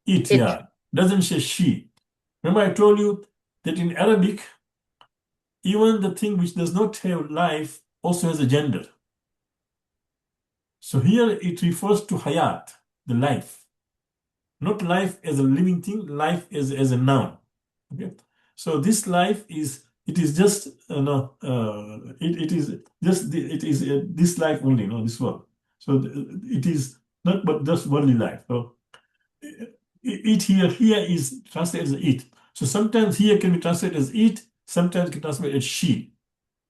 it. It, yeah. Doesn't say she. Remember I told you that in Arabic, even the thing which does not have life also has a gender. So here it refers to hayat, the life. Not life as a living thing, life as a noun. Okay. So this life is, it is just it is just this life only, this world. So it is not but just worldly life. So it here is translated as it. So sometimes here can be translated as it, sometimes it can be translated as she.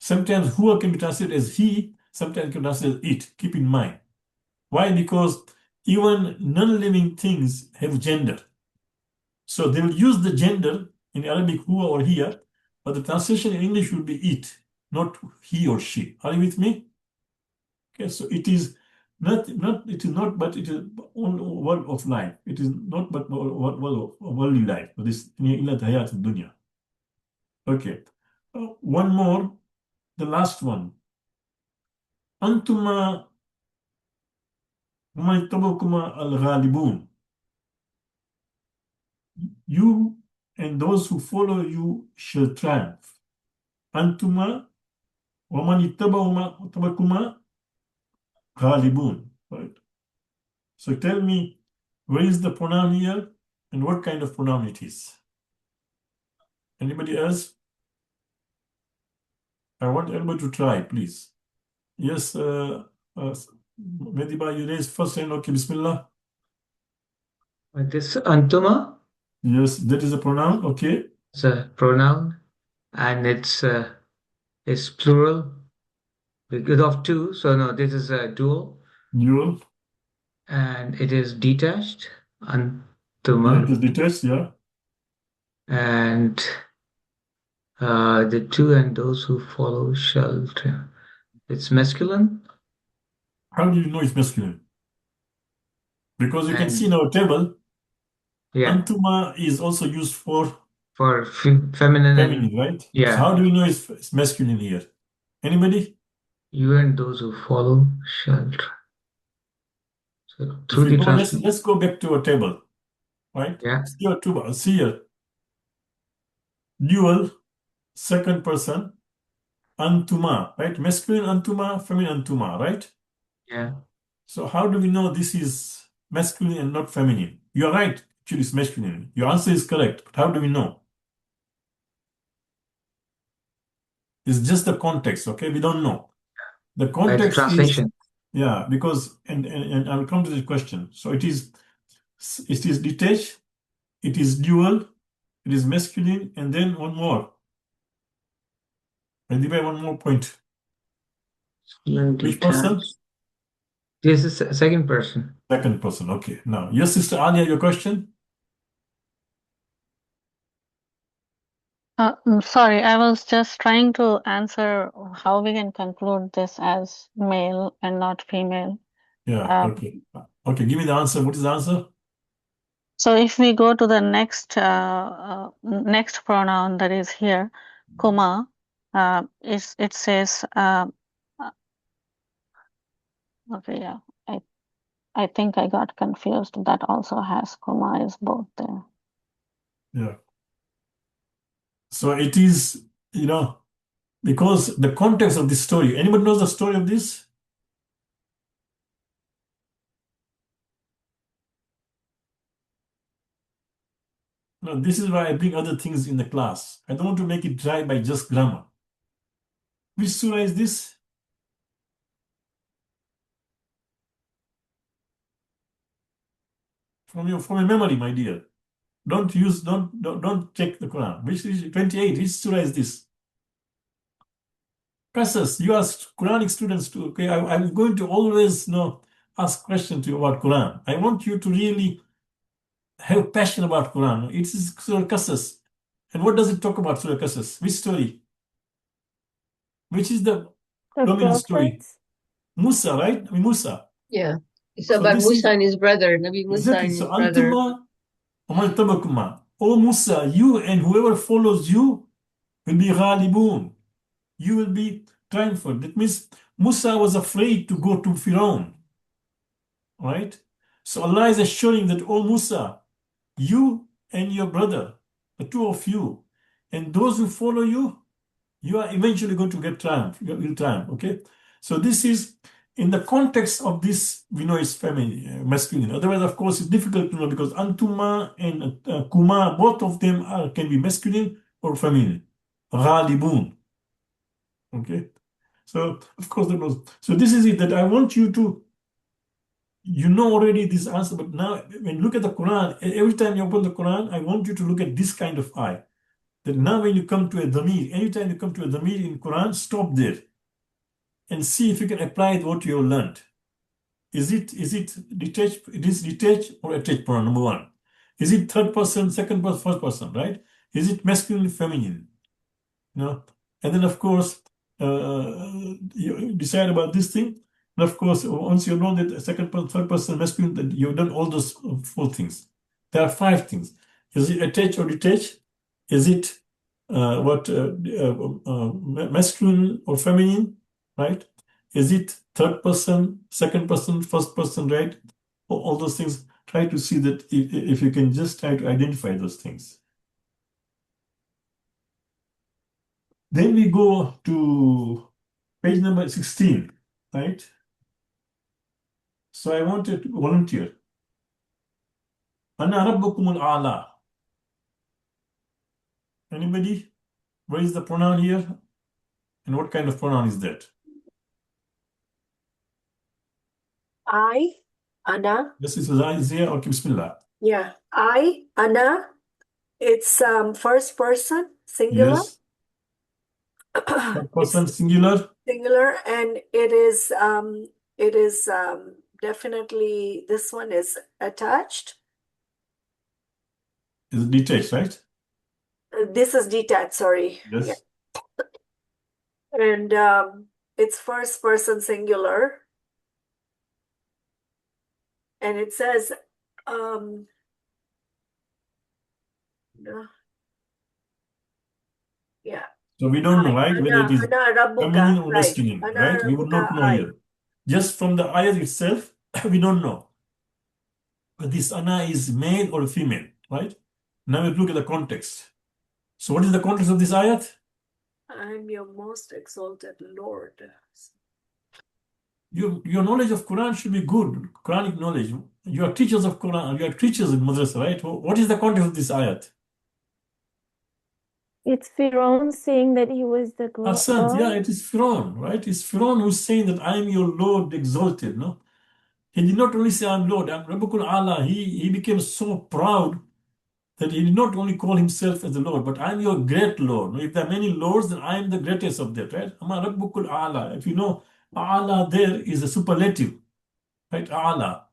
Sometimes huwa can be translated as he, sometimes it can be translated as it. Keep in mind. Why? Because even non-living things have gender. So they will use the gender in Arabic huwa or here, but the translation in English will be it, not he or she. Are you with me? Okay, so it is not but it is one world of life. It is not but world of worldly life. This illa hayat dunya. Okay. One more. the last one. Antuma maytabukuma al-ghalibun. You and those who follow you shall triumph. Antuma waman ittabakuma ghalibun. Right? So tell me, where is the pronoun here and what kind of pronoun it is? Anybody else? I want everybody to try, please. Yes, Mediba, you raised first hand. Okay, Bismillah. This antuma Yes, that is a pronoun. Okay. is a pronoun and it's plural because of two. So no, this is a dual Dual. and it is detached. Yeah, Antuma. it is detached. Yeah. And the two and those who follow shall triumph. It's masculine. How do you know it's masculine? Because you can see in And our table, yeah, Antuma is also used for for feminine and feminine, right? So yeah, how do we know it's masculine here? Anybody? you and those who follow shall triumph. So If through we the go, translation, let's go back to our table, right? yeah, See here, dual, second person, Antuma, right? Masculine Antuma, feminine Antuma, right? yeah. So how do we know this is masculine and not feminine? You are right, actually it's masculine. Your answer is correct, but how do we know? It's just the context, okay? We don't know. The By the context is, translation, yeah, because, and I will come to the question. So it is detached, it is dual, it is masculine, and then one more. And one more point. Which person? detached. This is the second person. Second person, okay. Now, yes, Sister Alia, your question? Sorry, I was just trying to answer how we can conclude this as male and not female. Yeah, Um, okay. Okay, give me the answer. What is the answer? so if we go to the next next pronoun that is here, kuma, it says okay, yeah, I think I got confused. That also has kuma is both there. Yeah. So it is, because the context of this story, anybody knows the story of this? No, this is why I bring other things in the class. I don't want to make it dry by just grammar. Which surah is this? From your memory, my dear. Don't check the Quran. Which is 28? Which surah is this? Qasas, you are Quranic students too. Okay, I'm going to always ask questions to you about Quran. I want you to really have passion about Quran. It is Surah Qasas. And what does it talk about, Surah Qasas? Which story? Which is the The dominant story? prophets. Musa, right? I mean, Musa. Yeah. It's So about this is Musa and his brother, Nabi Musa exactly. and So his brother. Antuma وَمَنْ تَبَكُمَا. O Musa, you and whoever follows you will be ghalibun. You will be triumphant. That means Musa was afraid to go to Firaun. Right? So Allah is assuring that, O Musa, you and your brother, the two of you, and those who follow you, you are eventually going to get triumph. You will triumph. Okay? So this is in the context of this, we know it's feminine, masculine. Otherwise, of course, it's difficult to know because Antuma and Kuma, both of them can be masculine or feminine. Ghalibun. Okay? So, of course, that was. So, this is it that I want you to, already this answer, but now when you look at the Quran, every time you open the Quran, I want you to look at this kind of eye. That now when you come to a dhamir, anytime you come to a dhamir in Quran, stop there and see if you can apply what you have learned. Is it detached? It is detached or attached pronoun, number one. Is it third person, second person, first person, right? Is it masculine, feminine? And then of course, you decide about this thing. And of course, once you know that second person, third person, masculine, that you've done all those four things. There are five things. Is it attached or detached? Is it masculine or feminine, right? Is it third person, second person, first person, right? All those things. Try to see that if you can just try to identify those things. Then we go to page number 16, right? So I wanted to volunteer. Ana rabbukumul a'la. Anybody? Where is the pronoun here? And what kind of pronoun is that? I, Ana. This is Isaiah. Okay, Bismillah. Yeah. I, Ana. It's first person, singular. Yes. Third It's person singular. singular, and it is definitely, this one is attached. Is detached, right? This is detached, sorry. Yes. Yeah. And it's first person singular. And it says, no. Yeah. So we don't know, right? Whether it is Ana feminine rabbuka, or right. masculine, Ana right? We would not rabbuka, know I. here. Just from the ayat itself, we don't know. But this Ana is male or female, right? Now we look at the context. So what is the context of this ayat? I'm your most exalted Lord. Your knowledge of Quran should be good, Quranic knowledge. You are teachers of Quran, you are teachers in madrasa, right? What is the context of this ayat? It's Firaun saying that he was the Hassan, yeah, God. it is Firaun, right? It's Firaun who's saying that I am your Lord exalted, no? He did not only say I'm Lord, I'm Rabbukul Allah. He became so proud that he did not only call himself as the Lord, but I'm your great Lord. Now, if there are many lords, then I am the greatest of that, right? Ama Rabbukul Allah. If you know, Allah there is a superlative, right? Allah.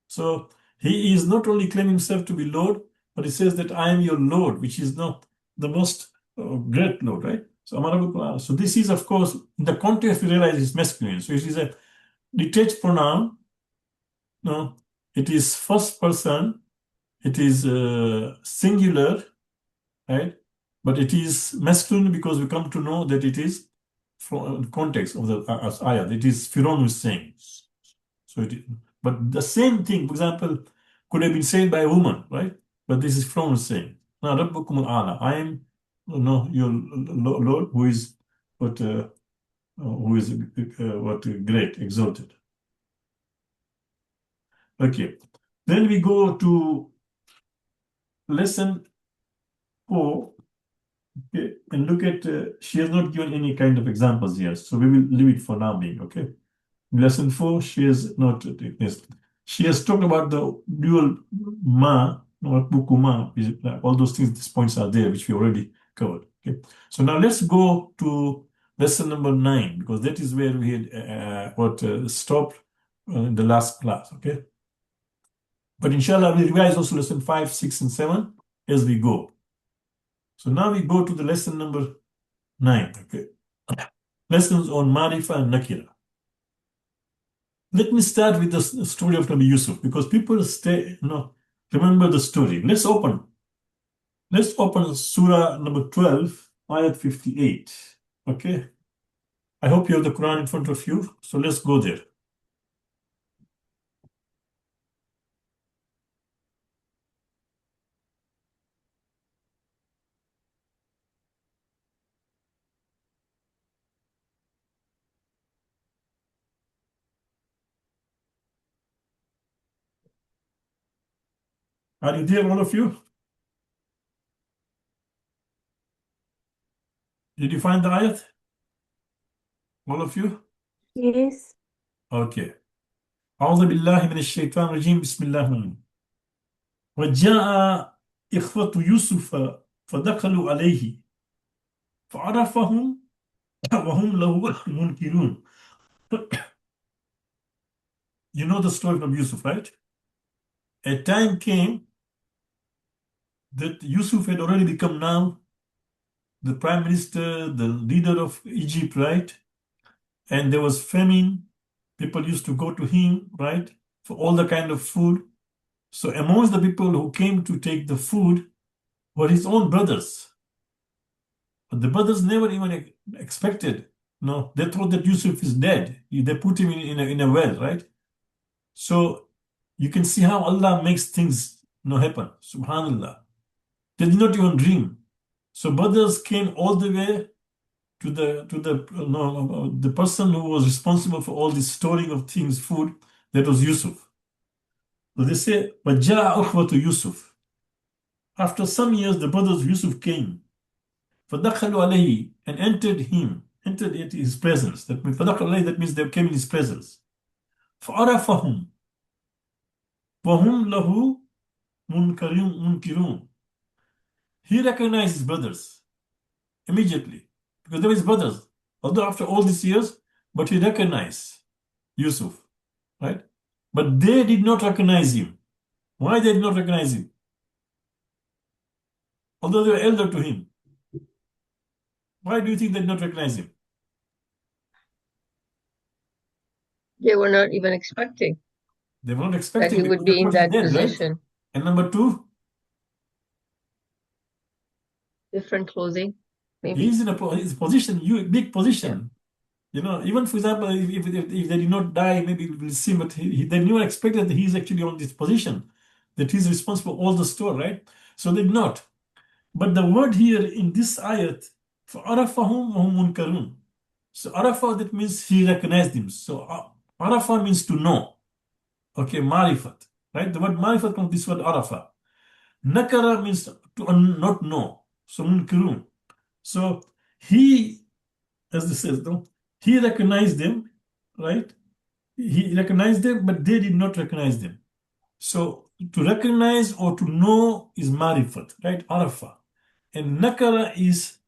So he is not only claiming himself to be Lord, but he says that I am your Lord, which is not the most great Lord, right? So Ama Rabbukul Allah. So this is, of course, in the context we realize it's masculine. So it is a detached pronoun. No, it is first person. It is singular, right? But it is masculine because we come to know that it is from context of the ayat. It is Firaun who is saying. So but the same thing, for example, could have been said by a woman, right? But this is Firaun saying, "Na rabbukum al-ala." I am, your Lord who is what great, exalted. Okay. Then we go to lesson 4. Okay, and look at, she has not given any kind of examples here, so we will leave it for now being, okay? Lesson 4, she has not, yes. She has talked about the dual ma, or bukuma, all those things, these points are there, which we already covered, okay? So now let's go to lesson number 9, because that is where we had stopped in the last class, okay? But inshallah, we'll revise also lesson 5, 6, and 7 as we go. So now we go to the lesson number 9, okay? Lessons on Marifa and Nakira. Let me start with the story of Nabi Yusuf because people remember the story. Let's open Surah number 12, ayat 58. Okay? I hope you have the Quran in front of you, so let's go there. Are you there, all of you? Did you find the ayat? All of you? Yes. Okay. أعوذ بالله من الشيطان الرجيم بسم الله الرحمن الرحيم وجاء إخوة يوسف فدخلوا عليه فعرفهم وهم له منكرون. You know the story from Yusuf, right? A time came that Yusuf had already become now the prime minister, the leader of Egypt, right? And there was famine. People used to go to him, right, for all the kind of food. So amongst the people who came to take the food were his own brothers. But the brothers never even expected. No, they thought that Yusuf is dead. They put him in a well, right? So you can see how Allah makes things happen. Subhanallah. They did not even dream. So brothers came all the way to the person who was responsible for all this storing of things, food. That was Yusuf. So they say, "Wajaa ukhwatu Yusuf." After some years, the brothers of Yusuf came. فَدَخَلُوا عَلَيْهِ and entered into his presence. That means فَدَخَلُوا عَلَيْهِ, that means they came in his presence. فَعَرَفَهُمْ وَهُمْ لَهُ مُنْكِرُونَ. He recognized his brothers immediately because they were his brothers. Although after all these years, but he recognized Yusuf, right? But they did not recognize him. Why they did not recognize him? Although they were elder to him. Why do you think they did not recognize him? They were not even expecting They were not that expecting he because would they be in thought he's that dead, right? position. And number two, Different clothing, maybe. he's in his position, big position. Even for example, if they did not die, maybe we'll see, but they never expected that he's actually on this position, that he's responsible for all the store, right? So they did not. But the word here in this ayat, فَعَرَفَهُمْ وَهُمْ مُنْكَرُونَ. So arafa, that means he recognized him. So arafa means to know. Okay, marifat, right? The word marifat comes this word arafa. Nakara means to not know. So munkirun. So he, as this says, no, he recognized them, right? He recognized them, but they did not recognize them. So to recognize or to know is marifat, right? Arafa. And nakara is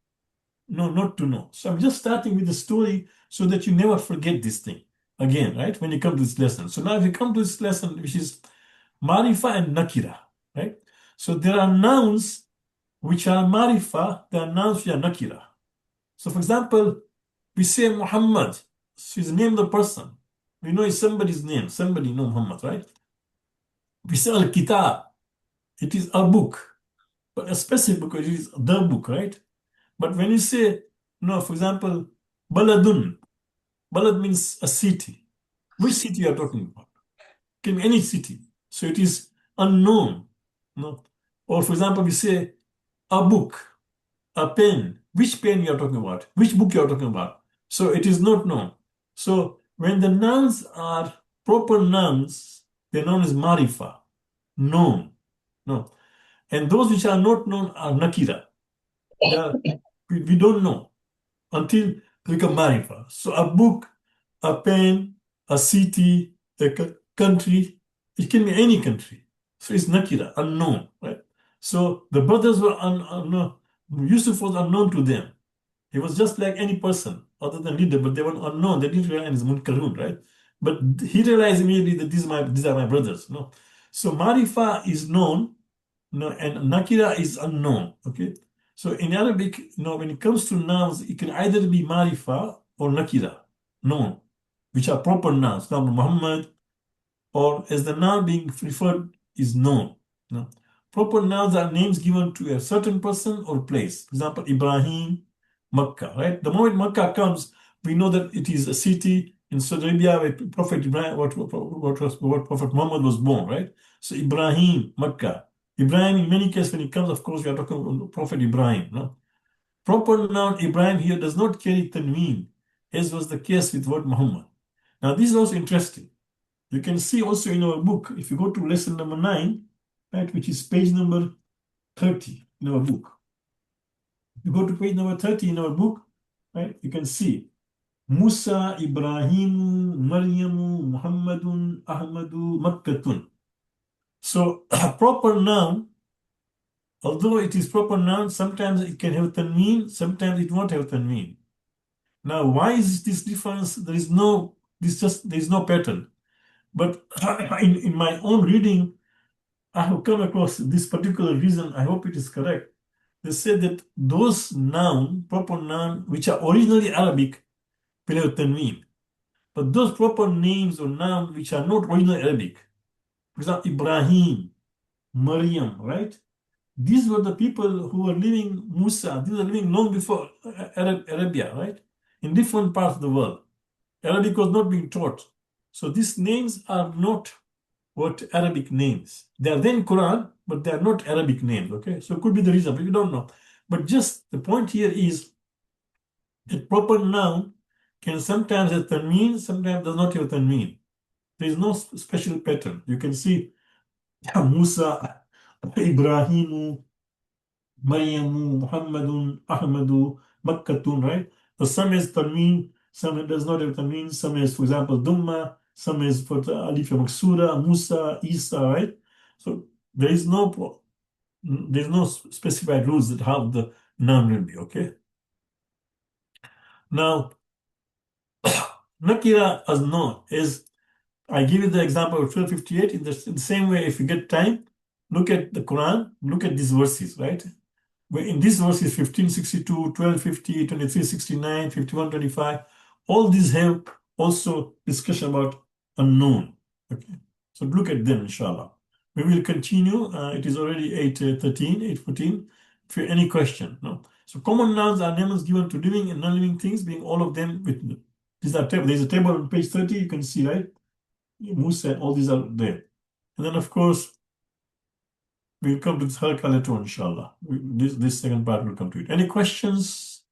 no, not to know. So I'm just starting with the story so that you never forget this thing again, right? When you come to this lesson. So now if you come to this lesson, which is marifa and nakira, right? So there are nouns which are marifa, there are nouns which are nakira. So for example, we say Muhammad, so it's the name of the person. We know it's somebody's name, somebody know Muhammad, right? We say Al-Kitab, it is a book, but a specific book, it is the book, right? But when you say, no, for example, Baladun, Balad means a city. Which city you are talking about? Can be any city. So it is unknown. No? Or for example, we say a book, a pen. Which pen you are talking about? Which book you are talking about? So it is not known. So when the nouns are proper nouns, the noun is marifa, known. No. And those which are not known are nakira. We don't know until they become marifa. So a book, a pen, a city, a country, it can be any country. So it's nakira, unknown, right? So the brothers were unknown. Yusuf was unknown to them. He was just like any person other than leader, but they were unknown. They didn't realize munkarun, right? But he realized immediately that these are my brothers. No, so marifa is known, no, and nakira is unknown. Okay, so in Arabic, when it comes to nouns, it can either be marifa or nakira, known, which are proper nouns. Now Muhammad, or as the noun being referred is known. No? Proper nouns are names given to a certain person or place. For example, Ibrahim, Makkah, right? The moment Makkah comes, we know that it is a city in Saudi Arabia where Prophet Ibrahim, what Prophet Muhammad was born, right? So Ibrahim, Makkah. Ibrahim, in many cases, when it comes, of course, we are talking about Prophet Ibrahim. No? Proper noun Ibrahim here does not carry tanween, as was the case with word Muhammad. Now, this is also interesting. You can see also in our book, if you go to lesson number 9, right, which is page number 30 in our book. If you go to page number 30 in our book, right, you can see Musa, Ibrahimu, Maryamu, Muhammadun, Ahmadu, Makkatun. So a proper noun, although it is proper noun, sometimes it can have tanween, sometimes it won't have tanween. Now, why is this difference? There is no pattern. But in my own reading, I have come across this particular reason. I hope it is correct. They say that those proper noun, which are originally Arabic, will have tanween. But those proper names or nouns which are not originally Arabic, for example, Ibrahim, Maryam, right? These were the people who were living Musa. These were living long before Arabia, right? In different parts of the world. Arabic was not being taught. So these names are not what Arabic names. They are then Quran, but they are not Arabic names, okay? So it could be the reason, but we don't know. But just the point here is a proper noun can sometimes have tanween, sometimes does not have tanween. There is no special pattern. You can see Musa, Ibrahimu, Maryamu, Muhammadun, Ahmadu, Makkatun, right? So some has tanween, some does not have tanween, some has, for example, Dumma, some has for Alif Maksura, Musa, Isa, right? So there's no specified rules that how the noun will be, okay? Now, Nakira as known is, I give you the example of 1258. In the same way, if you get time, look at the Quran, look at these verses, right? Where in these verses 1562, 1250, 2369, 5125, all these have also discussion about unknown. Okay, so look at them, inshallah. We will continue. It is already 8:13, 8:14. If you have any question, no. So common nouns are names given to living and non-living things, being all of them with these are there's a table on page 30. You can see, right? Musa and all these are there. And then of course we'll come to this halqa later on, inshallah. This second part will come to it. Any questions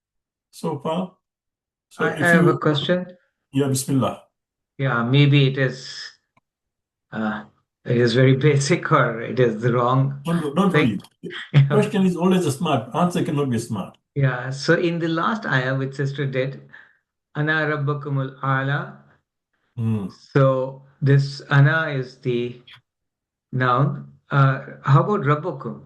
so far? So I have a question. Yeah, Bismillah. Yeah, maybe it is very basic or it is wrong. Don't worry. Question is always a smart. Answer cannot be smart. Yeah. So in the last ayah which sister did, Ana Rabbakumul Ala. So this Ana is the noun. How about Rabbukum?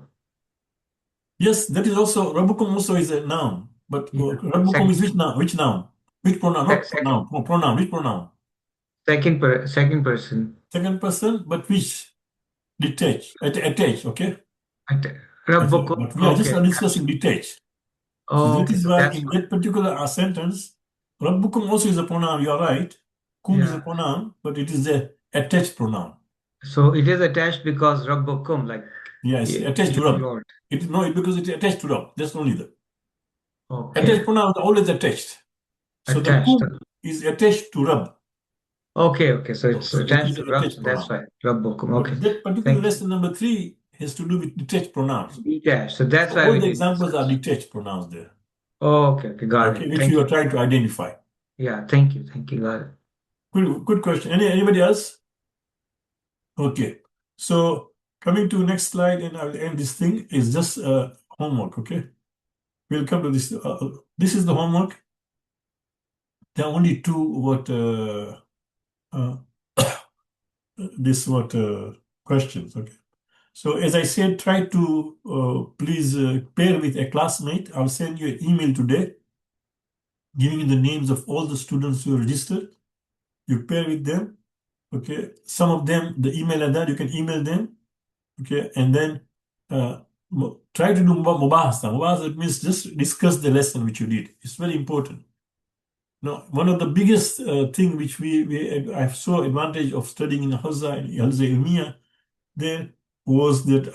Yes, that is also Rabbukum also is a noun. But Rabbukum is which noun? Which noun? Which pronoun? Not pronoun. Pronoun. Which pronoun? Second person. Second person, but which? Detached. Attached, okay? Rabbukum. But we are just discussing detached. So that is why in that particular sentence, Rabbukum also is a pronoun, you are right. Kum is a pronoun, but it is a attached pronoun. So it is attached because Rabbukum, like yes, attached to Rabb. Because it is attached to Rabb. That's only the attached pronoun is always attached. So the kum is attached to Rabb. Okay. So it's attached to Rabb. So that's why Rabbukum. Okay. But that particular lesson number 3 has to do with detached pronouns. Detached. So that's why all the examples are detached pronouns there. Okay. Got it. Which you are trying to identify. Yeah. Thank you. Got it. Good question. Anybody else? Okay. So coming to next slide, and I'll end this thing, is just homework, okay? We'll come to this. This is the homework. There are only two questions, okay? So as I said, try to please pair with a classmate. I'll send you an email today giving you the names of all the students who are registered. You pair with them, okay? Some of them, the email and that, you can email them, okay? And then try to do mubahasa. Mubahasa means just discuss the lesson which you did. It's very important. Now, one of the biggest thing which I saw advantage of studying in Hawza and Hawza Ilmiya there was that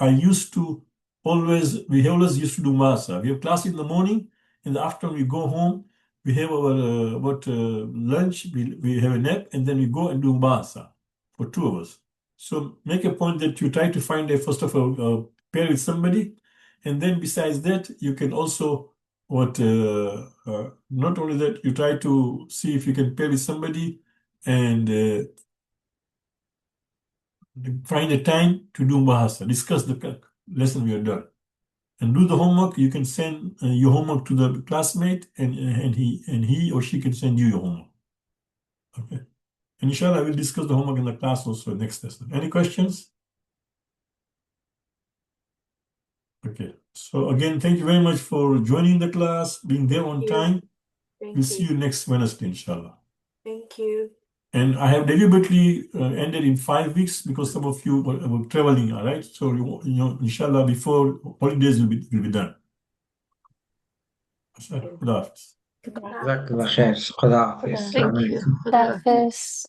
we always used to do masa. We have class in the morning, in the afternoon we go home, we have our lunch, we have a nap, and then we go and do masa for 2 hours. So make a point that you try to find first of all, pair with somebody, and then besides that, you can also not only that, you try to see if you can pair with somebody and find a time to do bahasa, discuss the lesson we have done, and do the homework. You can send your homework to the classmate, and he or she can send you your homework. Okay, and inshallah, we'll discuss the homework in the class also next lesson. Any questions? Okay, so again, thank you very much for joining the class, being there on time. We'll see you next Wednesday, inshallah. Thank you. And I have deliberately ended in 5 weeks because some of you were traveling, all right? So, inshallah, before holidays will be done. Khuda Hafiz. Jazakallah khair. Khuda Hafiz. Thank you. Khuda Hafiz.